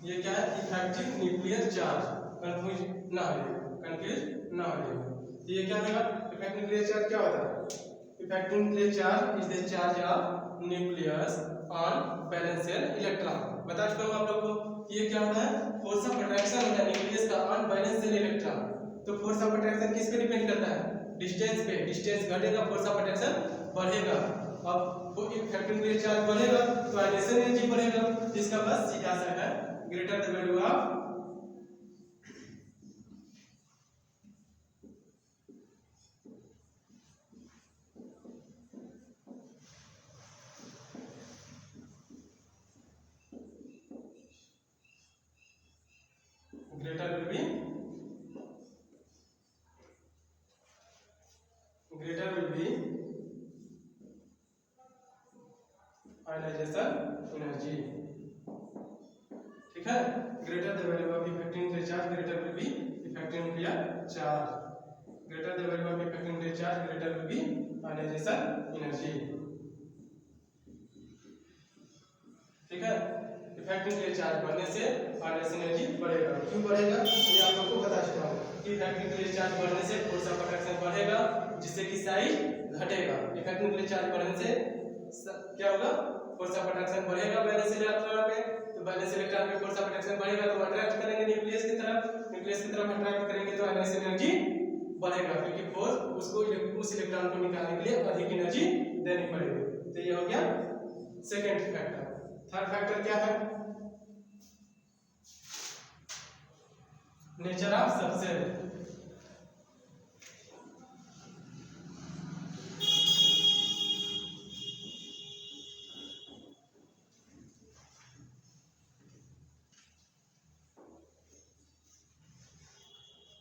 ये क्या है, इफेक्टिव न्यूक्लियर चार्ज, कंफ्यूज ना हो। ये क्या होगा, इफेक्टिव न्यूक्लियर चार्ज क्या होता है, effective nuclear charge is the charge of nucleus on वैलेंशियल electron. बता चुका हूं आप लोग को, ये क्या होता है, फोर्स ऑफ अट्रैक्शन होता है न्यूक्लियस का ऑन वैलेंशियल इलेक्ट्रॉन। तो फोर्स ऑफ अट्रैक्शन किस पे डिपेंड करता है, डिस्टेंस पे, डिस्टेंस घटेगा फोर्स ऑफ अट्रैक्शन बढ़ेगा। अब वो इफेक्टिव न्यूक्लियर चार्ज बढ़ेगा तो आयनाइजेशन एनर्जी बढ़ेगा, जिसका बस सीधा सा है greater the value of greater will be ionization energy। ठीक है, greater the value of effective nuclear charge greater will be effective nuclear charge, greater the value of effective nuclear charge greater will be ionization energy. ठीक है, effective nuclear charge बढ़ने से ionization energy बढ़ेगा। क्यों बढ़ेगा, ये आप लोगों को बता चुका हूं कि इफेक्टिव न्यूक्लियर चार्ज बढ़ने से फोर्स ऑफ अट्रैक्शन बढ़ेगा, जिससे कि साइज घटेगा। इफेक्टिव न्यूक्लियर चार्ज बढ़ने से क्या होगा, फोर्स ऑफ अट्रैक्शन बढ़ेगा वैलेंस इलेक्ट्रॉन पे, तो वैलेंस इलेक्ट्रॉन पे फोर्स ऑफ अट्रैक्शन बढ़ेगा तो अट्रैक्ट करेंगे न्यूक्लियस की तरफ, न्यूक्लियस की तरफ अट्रैक्ट करेंगे तो आयनाइजेशन एनर्जी बढ़ेगा, क्योंकि फोर्स उसको उस इलेक्ट्रॉन को निकालने के लिए अधिक एनर्जी देनी पड़ेगी। तो ये हो गया सेकंड फैक्टर। थर्ड फैक्टर क्या है, nature of subshell.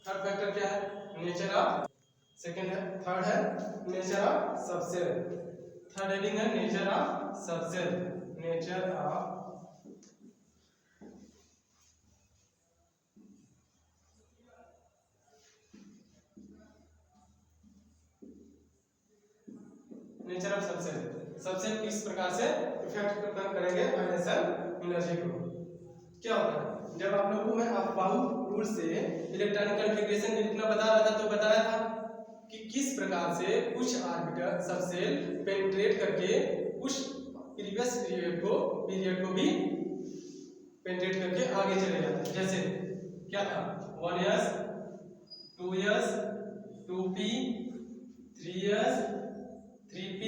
Third factor क्या है, नेचर ऑफ, सेकंड है, थर्ड है nature of subshell. Third heading है nature of subshell, nature of nature of subshell किस प्रकार से इफेक्ट करेंगे आयनाइजेशन एनर्जी को। क्या होता है, जब आप लोगों को मैं अफबाउ रूल से इलेक्ट्रॉनिक कॉन्फ़िगरेशन लिखना बता रहा था तो बताया था कि किस प्रकार से कुछ ऑर्बिटल सबसेल पेनिट्रेट करके कुछ प्रीवियस पीरियड को भी पेनिट्रेट करके आगे चले जाते हैं। जैसे क्या था, 1s 2s 2p 3s 3p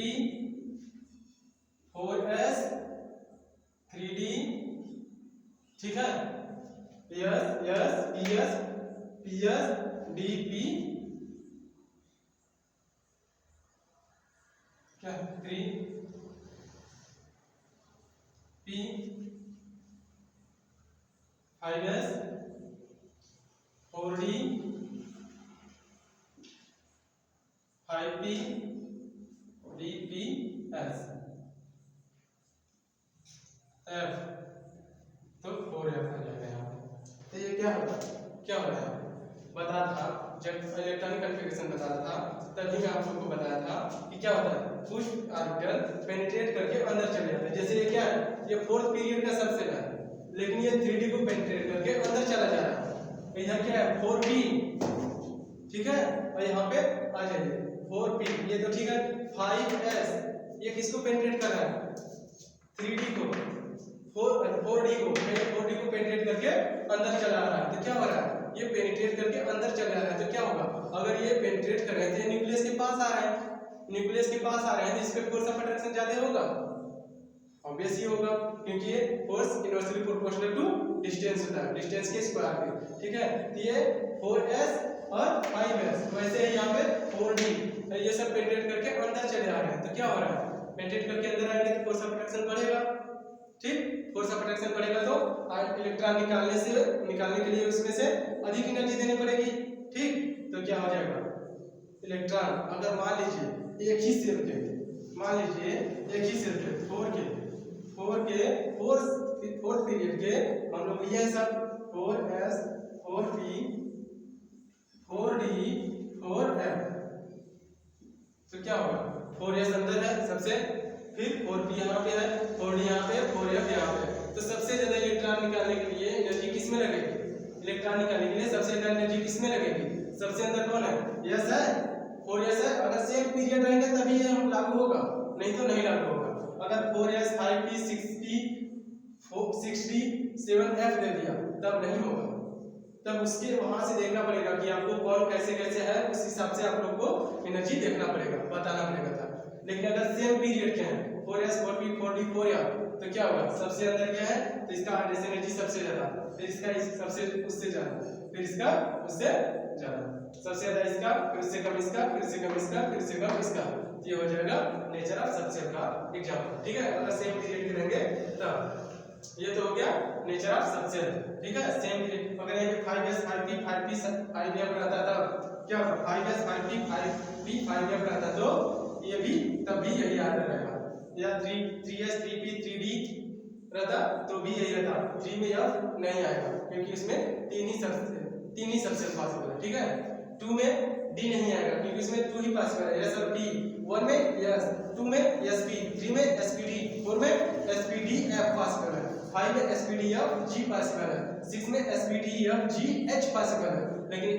4s 3d, ठीक है, s ps ps dp क्या 3 p 5s 4d 5p dps f, तो 4f आ जाएगा यहाँ पे। तो ये क्या होता है बता था, जब इलेक्ट्रॉनिक कॉन्फ़िगरेशन बता रहा था तभी मैं आप लोगों को बताया था कि क्या होता है, कुछ ऑर्बिटल पेनिट्रेट करके अंदर चले जाते हैं। जैसे ये क्या है, ये फोर्थ पीरियड का सबसेल है, लेकिन ये 3d को पेनिट्रेट करके अंदर चला जा रहा है। इधर क्या है 4p, ठीक है, और यहाँ पे आ जाइए 4p, ये तो ठीक है। 5s ये किसको पेनिट्रेट कर रहा है, 3d को, 4d को पेनिट्रेट करके अंदर चला रहा है। तो क्या हो रहा है, ये पेनिट्रेट करके अंदर चला रहा है। तो क्या होगा, अगर ये पेनिट्रेट कर रहे थे न्यूक्लियस के पास आ रहे हैं, तो इस पे फोर्स ऑफ अट्रैक्शन ज्यादा होगा, ऑब्वियस ही होगा, क्योंकि ये force inversely proportional to distance होता है, डिस्टेंस के स्क्वायर पे, ठीक है। तो ये 4s और 5s, वैसे ही यहाँ पे 4d, ये सब पेनिट्रेट करके अंदर चले आ रहे हैं। तो क्या हो रहा है, पेनिट्रेट करके अंदर आएंगे तो फोर्स ऑफ अट्रैक्शन बढ़ेगा, ठीक, फोर्स ऑफ अट्रैक्शन बढ़ेगा तो इलेक्ट्रॉन निकालने के लिए उसमें से अधिक एनर्जी देनी पड़ेगी, ठीक। तो क्या हो जाएगा, इलेक्ट्रॉन अगर मान लीजिए एक ही सेल के 4th पीरियड के हम लोग लिए सब 4s 4p 4d 4f, तो क्या होगा, 4s अंदर है सबसे, फिर 4p यहाँ पे है, 4d यहाँ पे, 4f यहाँ पे। तो सबसे ज्यादा इलेक्ट्रॉन निकालने के लिए एनर्जी किसमें लगेगी, इलेक्ट्रॉन निकालने के लिए सबसे ज्यादा एनर्जी किसमें लगेगी, सबसे अंदर कौन है, s है, 4s है। अगर सेम पीरियड रहेंगे तभी ये हम लागू होगा, नहीं तो नहीं लागू होगा। अगर 4s 5p 6p 6d 7f दे दिया तब नहीं होगा, तब उसके वहां से देखना पड़ेगा कि आपको कौन कैसे है, उस हिसाब से आप लोग को एनर्जी देखना पड़ेगा, बताना पड़ेगा था। लेकिन अगर सेम पीरियड के हैं 4s 4p 4d 4f, तो क्या होगा, सबसे अंदर क्या है, तो इसका आयनाइजेशन एनर्जी सबसे ज्यादा, फिर इसका सबसे उससे ज्यादा, फिर इसका उससे ज्यादा, सबसे ज्यादा इसका, फिर उससे कम इसका, फिर उससे कम इसका, फिर उससे कम इसका। ये हो जाएगा नेचर ऑफ सबसेल का एग्जांपल, ठीक है। अगर सेम पीरियड के रहेंगे तब ये तो हो गया नेचर ऑफ सबसेल, ठीक है। सेम पीरियड अगर ये 5s 5p 5p 5f रहता था, क्या होता, 5s 5p 5p 5f रहता तो ये भी तब भी यही आर्डर रहेगा, या 3s 3p 3d रहता तो भी यही रहता, 3 में f नहीं आएगा क्योंकि इसमें तीन ही सबसेल पॉसिबल है, ठीक है। 2 में d नहीं आएगा क्योंकि इसमें 2 ही पॉसिबल है, s और p, 1 में s, 2 में sp, 3 में spd, 4 में spdf पॉसिबल है, 5 में spdf g पॉसिबल है, 6 में spdf g h पॉसिबल है। लेकिन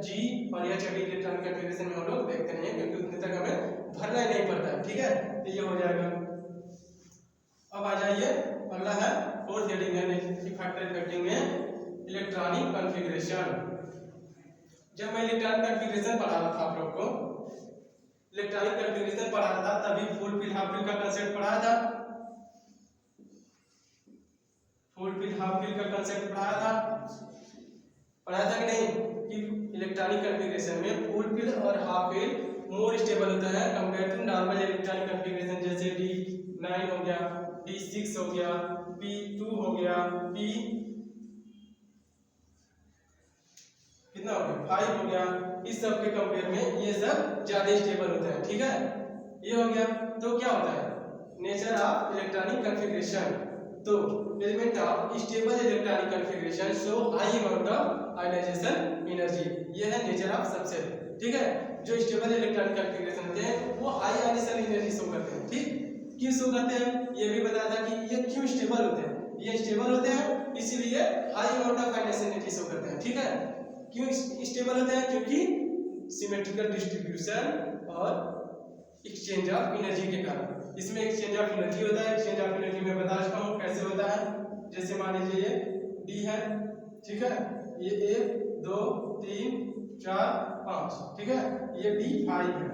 g और h अभी इलेक्ट्रॉनिक कॉन्फ़िगरेशन में हम लोग देखते नहीं है क्योंकि उतने तक हमें भरना ही नहीं पड़ता है, ठीक है। तो ये हो जाएगा। अब आ जाइए, अगला है फोर्थ हेडिंग है फैक्टर इफेक्टिंग में इलेक्ट्रॉनिक कॉन्फ़िगरेशन। जब मैं इलेक्ट्रॉनिक कॉन्फ़िगरेशन पढ़ा रहा था आप लोग को, इलेक्ट्रॉनिक कॉन्फ़िगरेशन पढ़ा रहा था तभी फुल फिल हाफ फिल का कांसेप्ट पढ़ाया था, फुल फिल हाफ फिल का कांसेप्ट पढ़ाया था कि नहीं, कि इलेक्ट्रॉनिक कॉन्फ़िगरेशन में फुल फिल और हाफ फिल मोर स्टेबल होता है compare to normal electronic configuration, जैसे D9 हो गया, D6 हो गया, P2 हो गया, P कितना हो गया 5 हो गया, इस सब के कंपेयर में ये सब ज्यादा स्टेबल होता है, ठीक है। ये हो गया। तो क्या होता है नेचर ऑफ इलेक्ट्रॉनिक कॉन्फ़िगरेशन, तो element of stable electronic configuration show high amount of ionization energy, ये है नेचर ऑफ सबसेल, ठीक है। जो स्टेबल इलेक्ट्रॉनिक कॉन्फ़िगरेशन होते हैं वो हाई आयनिसन एनर्जी शो करते हैं। ठीक, क्यों शो करते हैं ये भी बताया था कि ये क्यों स्टेबल होते हैं। ये स्टेबल होते हैं इसीलिए high amount of ionisation energy show करते हैं। ठीक है, क्यों स्टेबल होते हैं, क्योंकि सिमेट्रिकल डिस्ट्रीब्यूशन और एक्सचेंज ऑफ एनर्जी के कारण। इसमें एक्सचेंज ऑफ एनर्जी होता है। एक्सचेंज ऑफ एनर्जी में बता चुका हूँ कैसे होता है। जैसे मान लीजिए ये डी है, ठीक है, ये 1 2 3 4 5, ठीक है, ये D5 है।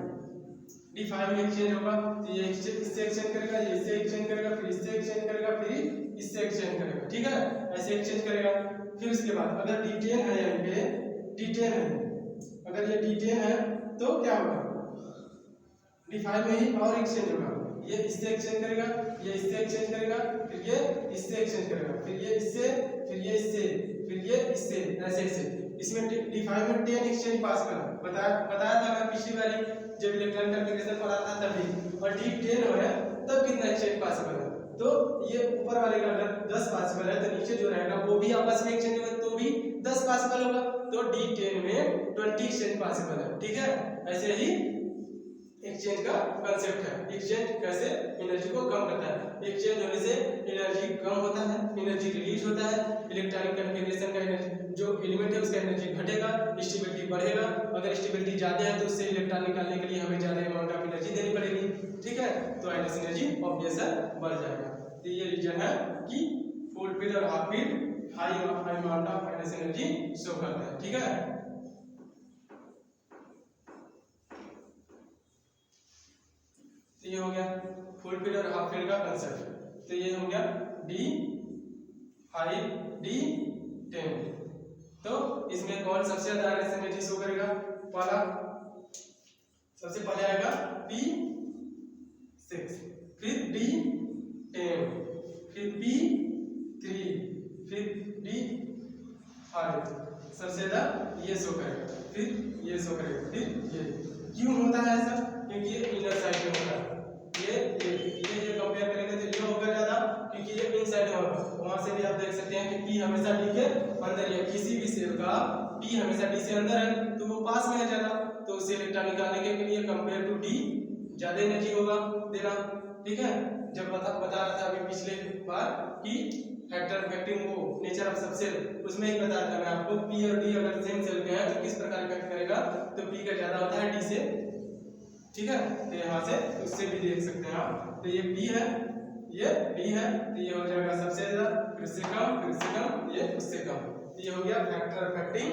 D5 में एक्सचेंज होगा तो ये इससे एक्सचेंज करेगा, ये इससे एक्सचेंज करेगा, फिर इससे एक्सचेंज करेगा, फिर इससे एक्सचेंज करेगा। ठीक है, ऐसे एक्सचेंज करेगा। फिर उसके बाद अगर D10 है, यहाँ पे D10 है, अगर ये D10 है तो क्या होगा, D5 में ही और एक्सचेंज होगा। ये इससे एक्सचेंज करेगा, ये इससे एक्सचेंज करेगा, फिर ये इससे एक्सचेंज करेगा, फिर ये इससे, फिर ये इससे, फिर ये इससे, ऐसे ऐसे। इसमें D5 में 10 एक्सचेंज पास करना बताया था मैं पिछली बार जब इलेक्ट्रॉनिक कॉन्फ़िगरेशन पढ़ा था तभी। और D10 है तब कितना एक्सचेंज पॉसिबल है, तो ये ऊपर वाले का अगर 10 पॉसिबल है तो नीचे जो रहेगा वो भी आपस में एक्सचेंज होगा तो भी 10 पॉसिबल होगा। तो D10 में 20 एक्सचेंज पॉसिबल है। ठीक है, ऐसे ही एक्सचेंज का कांसेप्ट है। एक्सचेंज कैसे एनर्जी को कम करता है। एक्सचेंज होने से एनर्जी कम होता है, एनर्जी रिलीज होता है। इलेक्ट्रॉनिक कॉन्फ़िगरेशन का एनर्जी जो एलिमेंट है उसका एनर्जी घटेगा, स्टेबिलिटी बढ़ेगा। अगर स्टेबिलिटी ज्यादा है तो उससे इलेक्ट्रॉन निकालने के लिए हमें ज्यादा अमाउंट ऑफ एनर्जी देनी पड़ेगी। ठीक है, तो आयनस एनर्जी ऑब्वियस है बढ़ जाएगा। तो ये रीजन है कि फुल फील्ड और half filled high amount of ionisation energy show करता है। ठीक है, ये हो गया फुल फील्ड और हाफ फील्ड का कंसेप्ट। तो ये हो गया D5 D10। तो इसमें कौन सबसे ज्यादा आयनस एनर्जी शो करेगा, पहला सबसे पहले आएगा P6, फिर D10, फिर P3, फिर D5, सबसे ज्यादा ये शो करेगा, फिर ये शो करेगा, फिर ये। क्यों होता है ऐसा, क्योंकि ये इनर साइड में होता है। ये कंपेयर करेंगे तो ये होगा ज्यादा, क्योंकि ये इन साइड में होगा। वहां से भी आप देख सकते हैं कि P हमेशा D के अंदर है। किसी भी सेल का P हमेशा D से अंदर है तो वो पास में है ज्यादा, तो उसे इलेक्ट्रॉन निकालने के लिए कंपेयर टू D ज्यादा एनर्जी होगा देना। ठीक है, जब बता रहा था अभी पिछले बार कि फैक्टर इफेक्टिंग वो नेचर ऑफ सब सेल, उसमें ही बताया था मैं आपको P और D अगर सेम सेल में है तो किस प्रकार इफेक्ट करेगा। तो P का ज्यादा होता है D से। ठीक है, तो यहाँ से उससे भी देख सकते हैं आप। तो ये P है, ये D है, तो ये हो जाएगा सबसे ज्यादा, फिर से कम, फिर से कम, ये उससे कम। तो ये हो गया फैक्टर इफेक्टिंग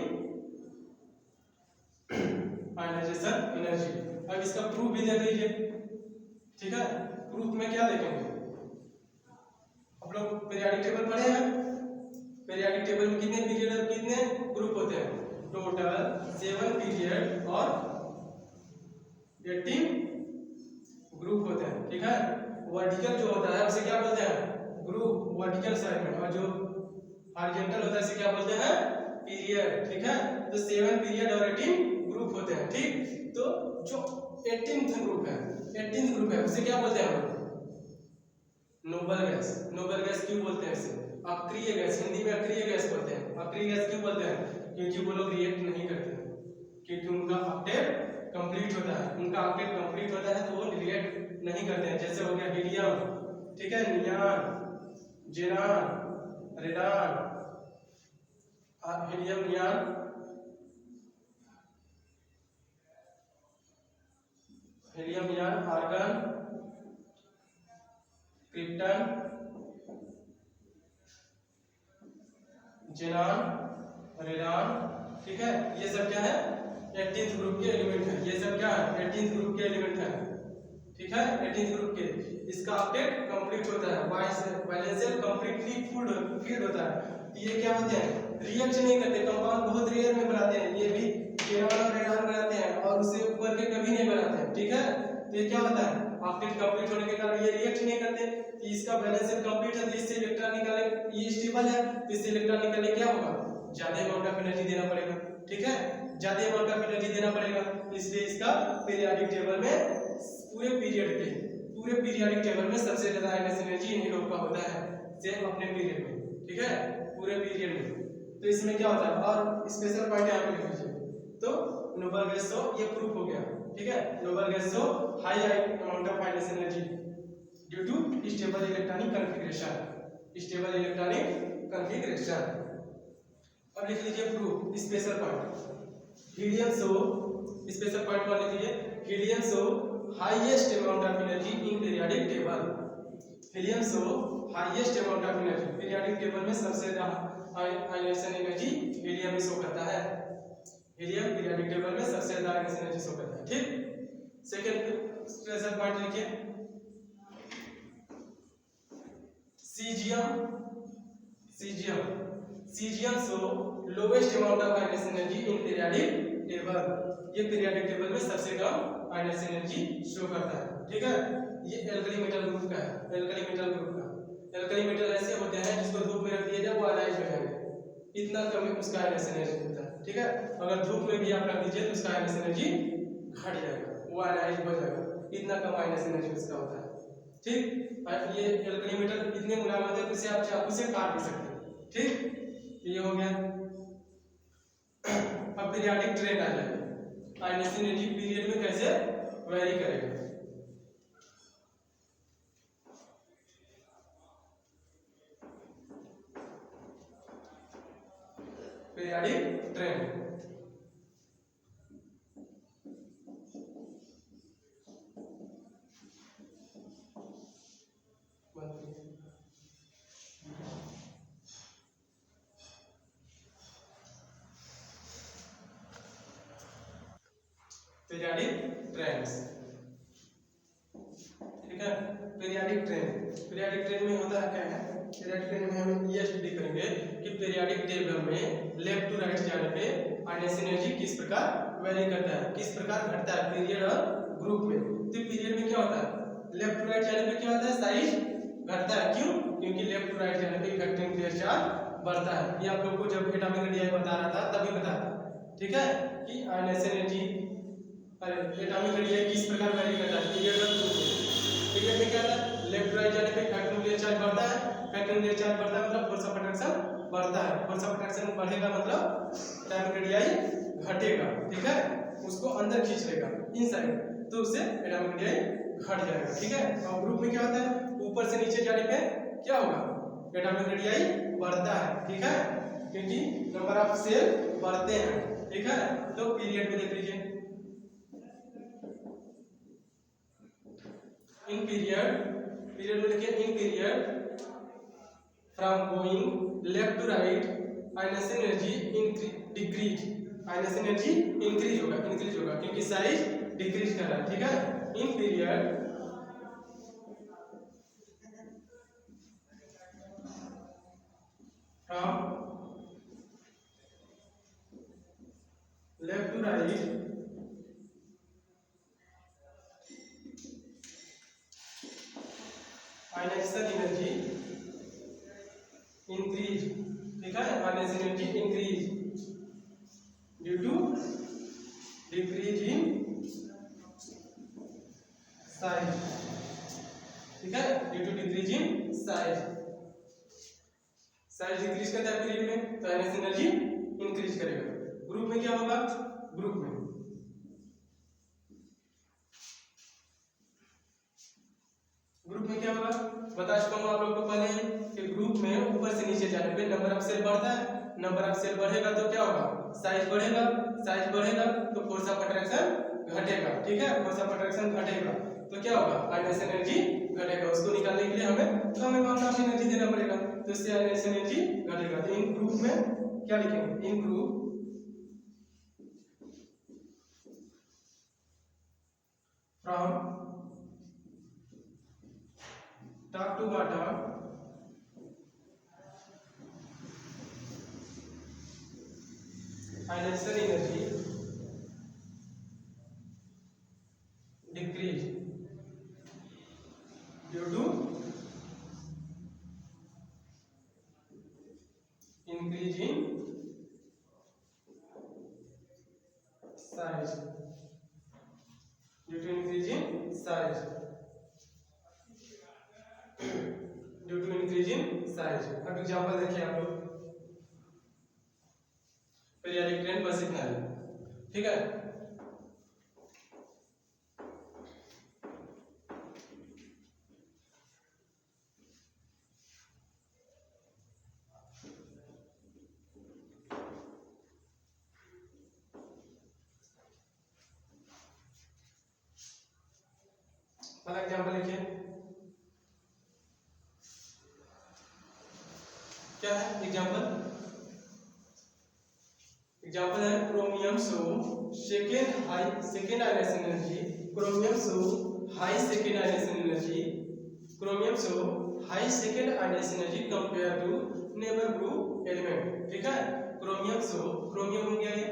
आयनाइजेशन एनर्जी। अब इसका प्रूफ भी देख लीजिए। ठीक है, प्रूफ में क्या देखेंगे, आप लोग पीरियोडिक टेबल पढ़े हैं। पीरियोडिक टेबल में कितने पीरियड और कितने ग्रुप होते हैं, टोटल 7 पीरियड और 18 ग्रुप होते हैं। ठीक है, वर्टिकल जो होता है उसे क्या बोलते हैं, ग्रुप, वर्टिकल साइड में, और जो हॉरिजॉन्टल होता है उसे क्या बोलते हैं, पीरियड। ठीक है, तो 7 पीरियड और 18 ग्रुप होते हैं। ठीक, तो जो 18th ग्रुप है उसे क्या बोलते हैं, नोबल गैस। नोबल गैस क्यों बोलते हैं इसे, अक्रिय गैस, हिंदी में अक्रिय गैस बोलते हैं। अक्रिय गैस क्यों बोलते हैं, क्योंकि वो लोग रिएक्ट नहीं करते, क्योंकि उनका ऑक्टेट कंप्लीट होता है। उनका ऑक्टेट कंप्लीट होता है तो वो रिएक्ट नहीं करते हैं। जैसे हो गया हीलियम, ठीक है, neon, xenon, radon, helium, neon, argon, krypton, xenon, radon. ठीक है, ये सब क्या है, 18th ग्रुप के एलिमेंट है। ये सब क्या है, 18th ग्रुप के एलिमेंट है। ठीक है, 18th ग्रुप के, इसका ऑक्टेट कंप्लीट होता है, वैलेंशियल कंप्लीटली फील्ड होता है। ये क्या होते हैं, रिएक्ट नहीं करते, कंपाउंड बहुत रेयर में बनाते हैं। ये भी ज़ेनॉन और रेडॉन बनाते हैं और उससे ऊपर के कभी नहीं बनाते हैं। ठीक है, तो ये क्या होता है, ऑक्टेट कंप्लीट होने के कारण ये रिएक्ट नहीं करते। तो इसका बैलेंस कंप्लीट है तो इससे इलेक्ट्रॉन निकाले, ये स्टेबल है तो इससे इलेक्ट्रॉन निकालने क्या होगा, ज्यादा अमाउंट ऑफ एनर्जी देना पड़ेगा। ठीक है, ज्यादा अमाउंट ऑफ एनर्जी देना पड़ेगा, इसलिए इसका पीरियोडिक टेबल में पूरे पीरियोडिक टेबल में सबसे ज्यादा आयनस एनर्जी इन्हीं लोग का होता है, सेम अपने पीरियड में। ठीक है, पूरे पीरियड में। तो इसमें क्या होता है, और स्पेशल पॉइंट यहाँ पे लिख लीजिए। तो नोबल गैस शो, ये प्रूफ हो गया, ठीक है। Noble gas show high amount of highness energy due to stable electronic configuration, stable electronic configuration. अब लिख लीजिए proof special point helium show, special point one लिख लीजिए helium show highest amount of energy in periodic table, helium show highest amount of energy periodic table में सबसे ज्यादा ionisation energy helium में show करता है, हीलियम पीरियोडिक टेबल में सबसे ज्यादा आयनेशन एनर्जी शो करता है, ठीक। सेकंड स्पेशल पॉइंट लिखिए caesium, caesium show lowest amount of ionisation energy in periodic table, ये पीरियोडिक टेबल में सबसे कम आयनेशन एनर्जी शो करता है, ठीक है। ये एल्कली मेटल ग्रुप का है, एल्कली मेटल ग्रुप का। एल्कली मेटल ऐसे होते हैं जिसको धूप में रख दिया जाए वो अलाइज हो जाएंगे, इतना कम उसका आयनेशन एनर्जी होता है, ठीक है। अगर धूप में भी आप रख दीजिए तो उसका आयनेशन एनर्जी घट जाएगा, वो अलाइज हो जाएगा, इतना कम आयनेशन एनर्जी उसका होता है, ठीक। ये एल्कली मेटल इतने मुलायम होते हैं कि आप चाकू से काट भी सकते हैं, ठीक। ये हो गया। अब पीरियोडिक ट्रेंड आ जाएगा, आयनेशन एनर्जी पीरियड में कैसे वेरी करेगा। पीरियोडिक ट्रेंड पीरियोडिक ट्रेंड्स, ठीक है। पीरियोडिक ट्रेंड में होता है क्या है, पीरियोडिक ट्रेंड में हम ये स्टडी करेंगे कि पीरियोडिक टेबल में लेफ्ट टू राइट जाने पे आयनेशन एनर्जी किस प्रकार वेरी करता है, किस प्रकार घटता है पीरियड और ग्रुप में। तो पीरियड में क्या होता है, लेफ्ट टू राइट जाने पे क्या होता है, साइज घटता है, क्यों, क्योंकि लेफ्ट टू राइट जाने पे इफेक्टिव न्यूक्लियर चार्ज बढ़ता है। ये आप लोगों को जब एटॉमिक रेडियाई बता रहा था तभी बताया था, ठीक है, कि आयनेशन एनर्जी एटॉमिक रेडियाई किस प्रकार वेरी करता है पीरियड और ग्रुप में। पीरियड में क्या होता है, लेफ्ट टू राइट जाने पे इफेक्टिव न्यूक्लियर चार्ज बढ़ता है, इफेक्टिव न्यूक्लियर चार्ज बढ़ता है मतलब फोर्स ऑफ अट्रैक्शन बढ़ता है, फोर्स ऑफ अट्रैक्शन बढ़ेगा मतलब एटॉमिक रेडियाई घटेगा, ठीक है, उसको अंदर खींच लेगा इनसाइड, तो उससे एटॉमिक रेडियाई घट जाएगा, ठीक है। और ग्रुप में क्या होता है, ऊपर से नीचे जाने पे क्या होगा, एटॉमिक रेडियाई बढ़ता है, ठीक है, क्योंकि नंबर ऑफ सेल बढ़ते हैं, ठीक है। तो पीरियड में देख लीजिए इन पीरियड में लिखिए in period from going left to right ionisation energy decrease, ionisation energy increase होगा क्योंकि साइज डिक्रीज कर रहा है, ठीक है। In period from left to right ionisation energy increase, ठीक है, ionisation energy increase due to decrease in size, ठीक है, due to decrease in size, size decrease करता है पीरियड में तो आयनेशन एनर्जी इंक्रीज करेगा। ग्रुप में क्या होगा, ग्रुप में क्या होगा, बता चुका हूं आप लोगों को पहले कि ग्रुप में ऊपर से नीचे जाने पे नंबर ऑफ सेल बढ़ता है, नंबर ऑफ सेल बढ़ेगा तो क्या होगा, साइज बढ़ेगा, साइज बढ़ेगा तो फोर्स ऑफ अट्रैक्शन घटेगा, ठीक है, फोर्स ऑफ अट्रैक्शन घटेगा तो क्या होगा, आयनेशन एनर्जी घटेगा। उसको निकालने के लिए हमें अमाउंट ऑफ एनर्जी देना पड़ेगा, तो इससे आयनेशन एनर्जी घटेगा। तो इन ग्रुप में क्या लिखेंगे, in group from top to bottom ionisation energy decrease due to increase in size, due to increase in size, due to increase in size. अब एग्जांपल देखिए आप लोग, पीरियोडिक ट्रेंड बस इतना है, ठीक है। पहला एग्जांपल लिखिए, क्या है एग्जांपल? एग्जांपल है chromium show second ionisation energy, chromium show high second ionisation energy, chromium show high second ionisation energy compare to neighbour group element. ठीक है, क्रोमियम शो, क्रोमियम हो गया ये,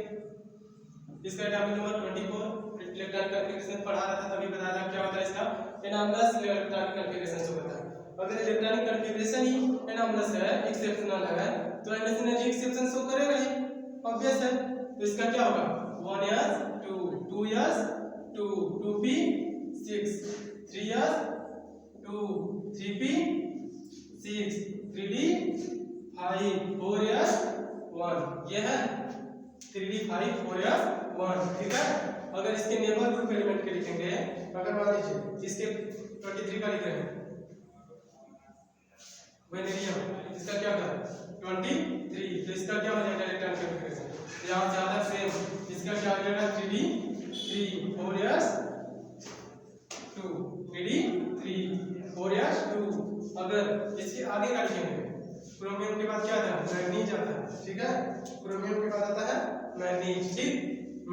इसका एटॉमिक नंबर 24, इलेक्ट्रॉन कॉन्फ़िगरेशन पढ़ा रहा था तभी बताया था क्या होता है इसका, एनामलस इलेक्ट्रॉनिक कॉन्फ़िगरेशन से होता है। अगर इलेक्ट्रॉनिक कॉन्फ़िगरेशन ही एनामलस है, एक्सेप्शनल है, तो आयनेशन एनर्जी एक्सेप्शन शो करेगा ही, ऑब्वियस है। तो इसका क्या होगा, 1s 2, 2s 2, 2p 6, 3s 2, 3p 6, 3d 5, 4s 1, ये है 3d 5, 4s 1। ठीक है, अगर इसके नेबर ग्रुप एलिमेंट के लिखेंगे, अगर मान लीजिए इसके 23 का लिख रहे हैं वेनेडियम, इसका क्या होगा 23, तो इसका क्या हो जाएगा इलेक्ट्रॉन कॉन्फ़िगरेशन, यहाँ से आधा सेम, इसका क्या हो जाएगा 3d 3, 4s 2, 3d 3, 4s 2। अगर इसके आगे का लिखेंगे, क्रोमियम के बाद क्या आता है, मैग्नीज आता है। ठीक है, क्रोमियम के बाद आता है मैग्नीज। ठीक,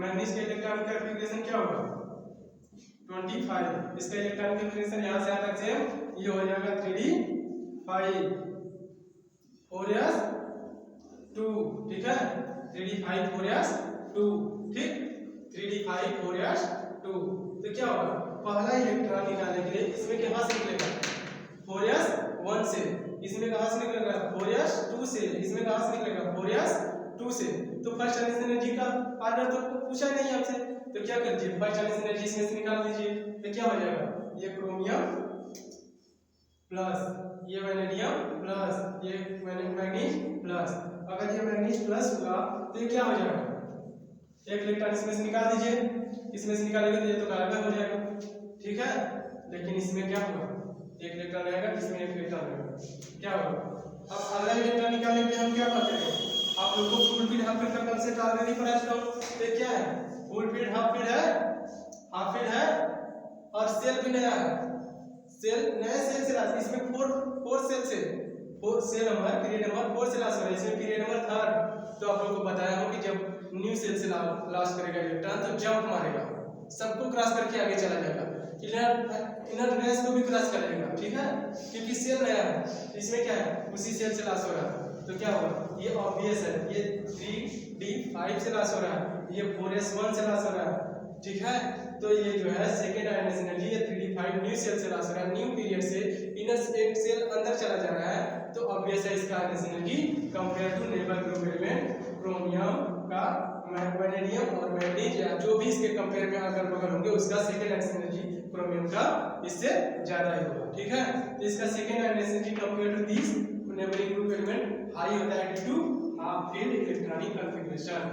मैग्नीज के इलेक्ट्रॉन कॉन्फ़िगरेशन क्या होगा 25, इसका इलेक्ट्रॉन कॉन्फ़िगरेशन यहाँ से आता सेम, ये हो जाएगा 3d 5, 4s 2। ठीक है, 3d 5, 4s 2। ठीक, 3d 5, 4s 2। तो क्या होगा, पहला इलेक्ट्रॉन निकालने के लिए इसमें कहाँ से निकलेगा 4s 1 से, इसमें कहाँ से निकलेगा 4s 2 से, इसमें कहाँ से निकलेगा 4s 2 से। तो फर्स्ट आयनेशन एनर्जी का ऑर्डर तो पूछा नहीं आपसे, तो क्या कर दीजिए फर्स्ट आयनेशन एनर्जी इसमें से निकाल दीजिए, तो क्या हो जाएगा, ये क्रोमियम प्लस ये वैनेडियम प्लस ये मैग्नीज प्लस। अगर ये मैग्नीज प्लस हुआ तो ये क्या हो जाएगा, एक इलेक्ट्रॉन इसमें से निकाल दीजिए, इसमें से निकालेंगे तो ये तो कार्बन हो जाएगा। ठीक है, लेकिन इसमें क्या होगा, एक इलेक्ट्रॉन रहेगा, इसमें एक इलेक्ट्रॉन रहेगा, क्या होगा। अब अगला इलेक्ट्रॉन निकालने के लिए हम क्या करते हैं, आप लोगों को फुल फील्ड हाफ फील्ड का कंसेप्ट ऑलरेडी पढ़ा चुका हूं। तो क्या है, फुल फील्ड हाफ फील्ड है और सेल भी नया है, सेल नए सेल से लास्ट, इसमें 4 सेल से 4 सेल नंबर पीरियड नंबर 4 से लास्ट हो रहा है, इसमें पीरियड नंबर 3। तो आप लोगों को बताया हूं कि जब न्यू सेल से लास्ट करेगा इलेक्ट्रॉन तो जंप मारेगा, सबको क्रॉस करके आगे चला जाएगा, इनर रेस को भी क्रॉस कर लेगा। ठीक है, क्योंकि सेल नया है, इसमें क्या है उसी सेल से लास्ट हो रहा है, तो क्या होगा, ये ऑब्वियस है, ये 3d 5 से लास्ट हो रहा है, ये 4s 1 से लास्ट हो रहा है। ठीक है, तो ये जो है सेकेंड आयनेशन एनर्जी, ये 3d 5 न्यू सेल से लास्ट हो रहा है, न्यू पीरियड से इनर एक सेल अंदर चला जा रहा है, तो ऑब्वियस है इसका ionisation energy compare to neighbour group element chromium का, वैनेडियम और मैग्नीज या जो भी इसके कंपेयर में अगर बगल होंगे उसका सेकेंड आयनेशन एनर्जी क्रोमियम का इससे ज्यादा ही होगा। ठीक है, तो इसका second ionisation energy compare to this neighbouring group element high होता है due to half filled electronic configuration.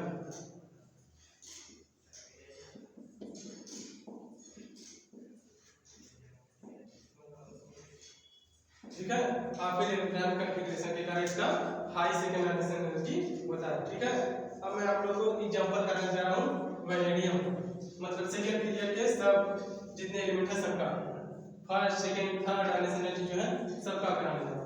ठीक है, हाफ फील्ड इलेक्ट्रॉनिक कॉन्फ़िगरेशन के कारण इसका हाई सेकेंड आयनेशन एनर्जी होता है। ठीक है, अब मैं आप लोगों को एग्जांपल करने जा रहा हूं वैनेडियम, मतलब सेकेंड पीरियड के सब जितने एलिमेंट है सबका first second third ionisation energy जो है सबका कराना है।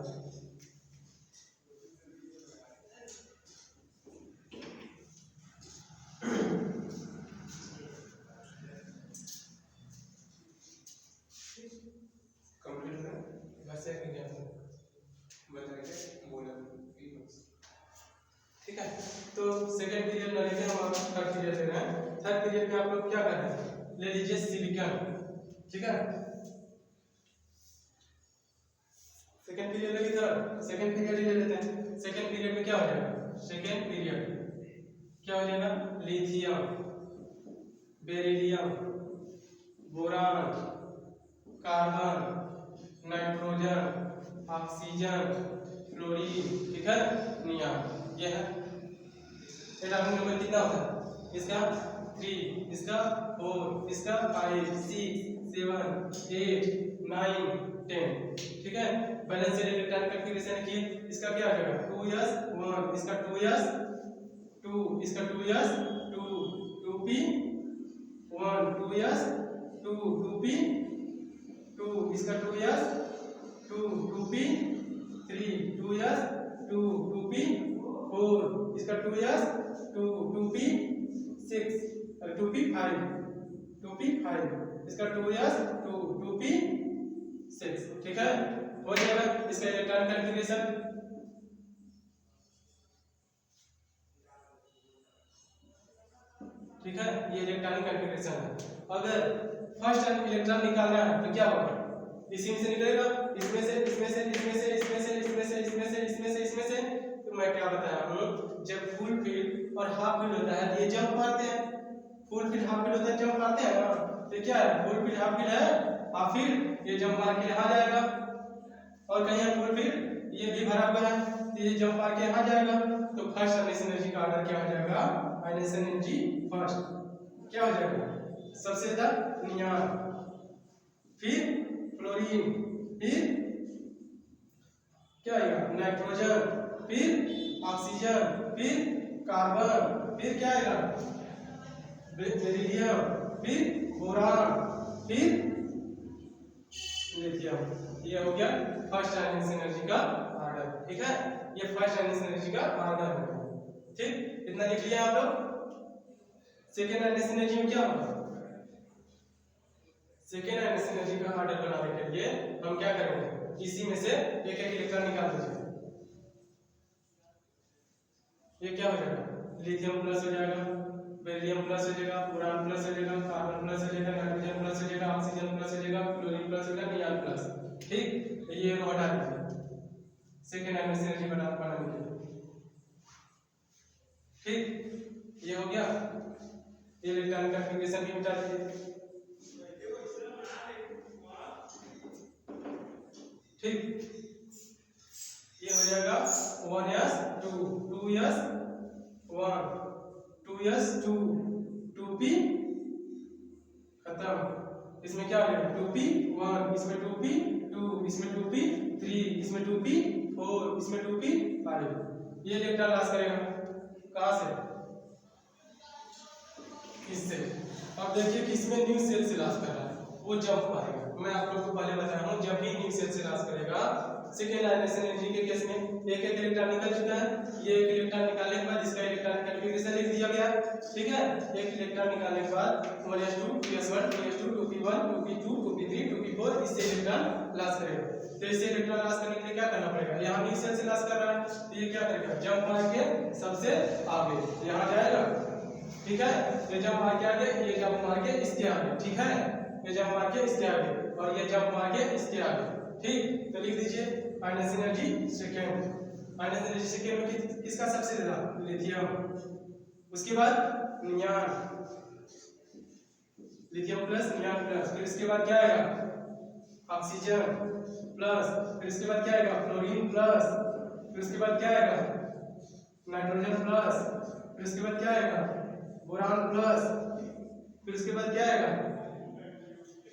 ठीक है, तो सेकेंड पीरियड में लेके हम थर्ड पीरियड ले रहे हैं। थर्ड पीरियड में आप लोग क्या कर रहे हैं, ले लीजिए सिलिकॉन। ठीक है, सेकेंड पीरियड लेके थर्ड सेकेंड पीरियड ही ले लेते हैं। सेकेंड पीरियड में क्या हो जाएगा, सेकेंड पीरियड क्या हो जाएगा, lithium, beryllium, boron, carbon, nitrogen, oxygen, chlorine, ठीक है, नियॉन। ये है एटॉमिक नंबर कितना होता है इसका 3, इसका 4, इसका 5, 6, 7, 8, 9, 10। ठीक है, बैलेंस इलेक्ट्रॉन कॉन्फ़िगरेशन की इसका क्या आ जाएगा 2s 1, इसका 2s 2, इसका 2s 2, 2p 1, 2s 2, 2p इसका 2s 2 2p 3 2s 2 2p 4 इसका 2s 2 2p 6 2p 5 2p 5 इसका 2s 2 2p 6 ठीक है। हो जाएगा इसका इलेक्ट्रॉन कॉन्फ़िगरेशन। ठीक है, ये इलेक्ट्रॉनिक कॉन्फ़िगरेशन है। अगर फर्स्ट इलेक्ट्रॉन निकालना है तो क्या होगा, इसी में से निकलेगा, इसमें से इसमें से इसमें से इसमें से इसमें से इसमें से इसमें से इसमें से। तो मैं क्या बताया हूँ, जब फुल फील्ड और हाफ फील्ड होता है तो ये जंप मारते हैं, फुल फील्ड हाफ फील्ड होता है जंप मारते हैं ना। तो क्या है, फुल फील्ड हाफ फील्ड है, हाफ फील्ड ये जंप मार के यहाँ जाएगा, और कहीं है फुल फील्ड ये भी भरा हुआ है तो ये जंप मार के यहाँ जाएगा। तो फर्स्ट आयनेशन एनर्जी का ऑर्डर क्या हो जाएगा, आयनेशन एनर्जी फर्स्ट क्या हो जाएगा, सबसे ज्यादा नियॉन, फिर फ्लोरीन, फिर क्या आएगा नाइट्रोजन, फिर ऑक्सीजन, फिर कार्बन, फिर क्या आएगा बेरिलियम, फिर बोरान, फिर लिथियम। ये हो गया फर्स्ट आयनेशन एनर्जी का ऑर्डर। ठीक है, ये फर्स्ट आयनेशन एनर्जी का ऑर्डर है। ठीक, इतना लिख लिया आप लोग। सेकेंड आयनेशन एनर्जी में क्या होगा, सेकेंड आयनेशन एनर्जी का ऑर्डर बनाने के लिए हम क्या करेंगे, इसी में से एक एक इलेक्ट्रॉन निकाल दीजिए। ये क्या हो जाएगा, लिथियम प्लस हो जाएगा, बेरिलियम प्लस हो जाएगा, बोरान प्लस हो जाएगा, कार्बन प्लस हो जाएगा, नाइट्रोजन प्लस हो जाएगा, ऑक्सीजन प्लस हो जाएगा, क्लोरीन प्लस हो जाएगा, नियॉन प्लस। ठीक, ये रो हटा दीजिए सेकेंड आयनेशन एनर्जी बनाने के लिए। ठीक, ये हो गया। इलेक्ट्रॉन कॉन्फ़िगरेशन भी मिटा दीजिए। ठीक, ये हो जाएगा 1s 2 2s 1 2s 2 2p खत्म। इसमें क्या हो जाएगा 2p 1, इसमें 2p 2, इसमें 2p 3, इसमें 2p 4, इसमें 2p 5। ये इलेक्ट्रॉन लॉस करेगा कहां से, इससे। अब देखिए कि इसमें न्यू सेल से लॉस कर रहा है, वो जंप मारेगा। मैं आप लोगों को पहले बताया हूं, जब भी न्यू सेल से लॉस करेगा, सेकेंड आयनेशन एनर्जी के केस में एक एक इलेक्ट्रॉन निकल चुका है। ये एक इलेक्ट्रॉन निकालने के बाद इसका इलेक्ट्रॉनिक कॉन्फ़िगरेशन लिख दिया गया। ठीक है, एक इलेक्ट्रॉन निकालने के बाद 1s2 2s1 2s2 2p1 2p2 2p3 2p4 इससे इलेक्ट्रॉन लॉस करेगा। तो इससे इलेक्ट्रॉन लॉस करने के लिए क्या करना पड़ेगा, यहाँ न्यू सेल से लॉस कर रहा है तो ये क्या करेगा, जंप मार के सबसे आगे यहाँ जाएगा। ठीक है, ये जंप मार के आगे, ये जंप मार के इसके आगे। ठीक है, ये जंप मार के इसके आगे और ये जंप मार के इसके आगे। ठीक, तो लिख दीजिए ionisation energy second. Ionisation energy second में किसका सबसे ज्यादा, लिथियम, उसके बाद neon, lithium plus neon plus, फिर इसके बाद क्या आएगा ऑक्सीजन प्लस, फिर इसके बाद क्या आएगा फ्लोरीन प्लस, फिर उसके बाद क्या आएगा नाइट्रोजन प्लस, फिर उसके बाद क्या आएगा बोरान प्लस, फिर उसके बाद क्या आएगा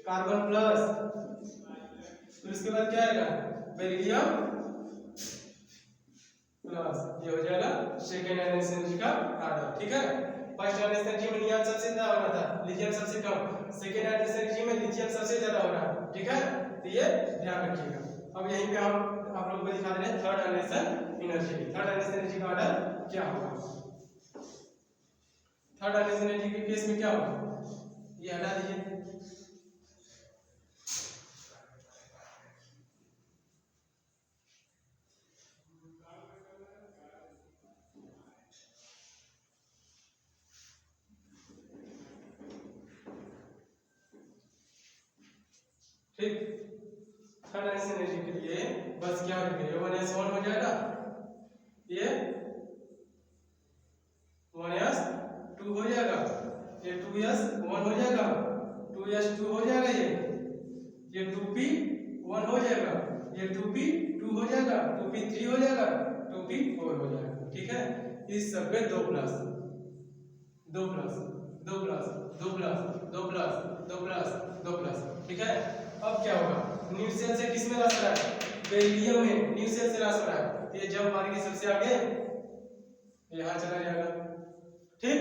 कार्बन प्लस, फिर उसके बाद क्या आएगा बेरिलियम प्लस। ये हो जाएगा सेकेंड आयनेशन एनर्जी का ऑर्डर। ठीक है, फर्स्ट आयनेशन एनर्जी में नियॉन सबसे ज्यादा हो रहा था, लिथियम सबसे कम। सेकेंड आयनेशन एनर्जी में लिथियम सबसे ज्यादा हो रहा है। ठीक है, तो ये ध्यान रखिएगा। अब यहीं पे हम आप लोगों को दिखा दे रहे हैं third ionisation energy. Third ionisation energy का ऑर्डर क्या होगा, थर्ड आयनेशन एनर्जी के केस में क्या होगा, ये हटा दीजिए। ठीक, थर्ड आयनेशन एनर्जी के लिए बस क्या हो जाएगा, 1s1 हो जाएगा, ये 1s2 हो जाएगा, ये 2s1 हो जाएगा, 2s2 हो जाएगा, ये 2p1 हो जाएगा, ये 2p2 हो जाएगा, 2p3 हो जाएगा, 2p4 हो जाएगा। ठीक है, इस सब पे 2 plus 2 plus 2 plus 2 plus 2 plus 2 plus 2 plus. ठीक है, अब क्या होगा, न्यू सेल से किस में लॉस हो रहा है, बेरिलियम में न्यू सेल से लॉस हो रहा है, तो ये जंप मार के सबसे आगे यहाँ चला जाएगा। ठीक,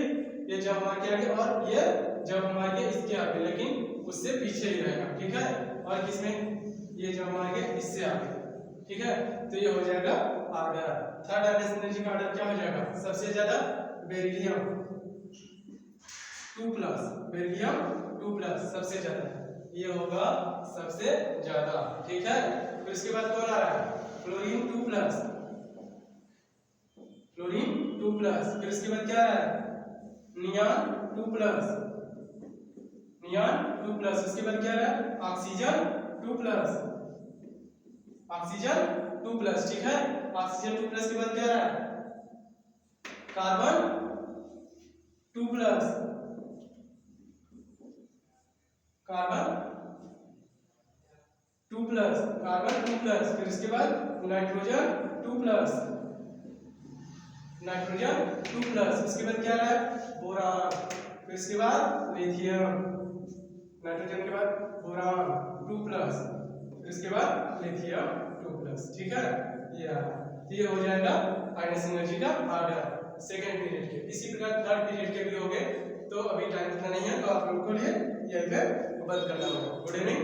ये जंप मार के आगे और ये जंप मार के इसके आगे, लेकिन उससे पीछे ही रहेगा, ठीक है। और किसमें, ये जो हमारे इससे आगे, ठीक है। तो ये हो जाएगा ऑर्डर। थर्ड हाईएस्ट एनर्जी का ऑर्डर क्या हो जाएगा, सबसे ज्यादा बेरिलियम 2+, बेरिलियम 2+ सबसे ज्यादा, ये होगा सबसे ज्यादा, ठीक है। फिर इसके बाद कौन आ रहा है, फ्लोरीन 2+, फ्लोरीन 2+। फिर इसके बाद क्या आ रहा है, नियॉन 2+, नियॉन 2+। उसके बाद क्या आ रहा है, ऑक्सीजन 2+, ऑक्सीजन 2+, ठीक है। ऑक्सीजन 2+ के बाद क्या आ रहा है, कार्बन 2+, कार्बन 2+, कार्बन 2+। फिर इसके बाद नाइट्रोजन 2+, नाइट्रोजन 2+। इसके बाद क्या रहा है, बोरान। फिर इसके बाद लिथियम, नाइट्रोजन के बाद बोरान 2+, फिर इसके बाद लिथियम 2+, ठीक है। ये हो जाएगा हाईएस्ट एनर्जी का ऑर्डर सेकंड पीरियड के। इसी प्रकार थर्ड पीरियड के भी हो गए। तो अभी टाइम इतना नहीं है, तो आप लोगों को लिए यहीं पे बंद करना होगा। Good evening.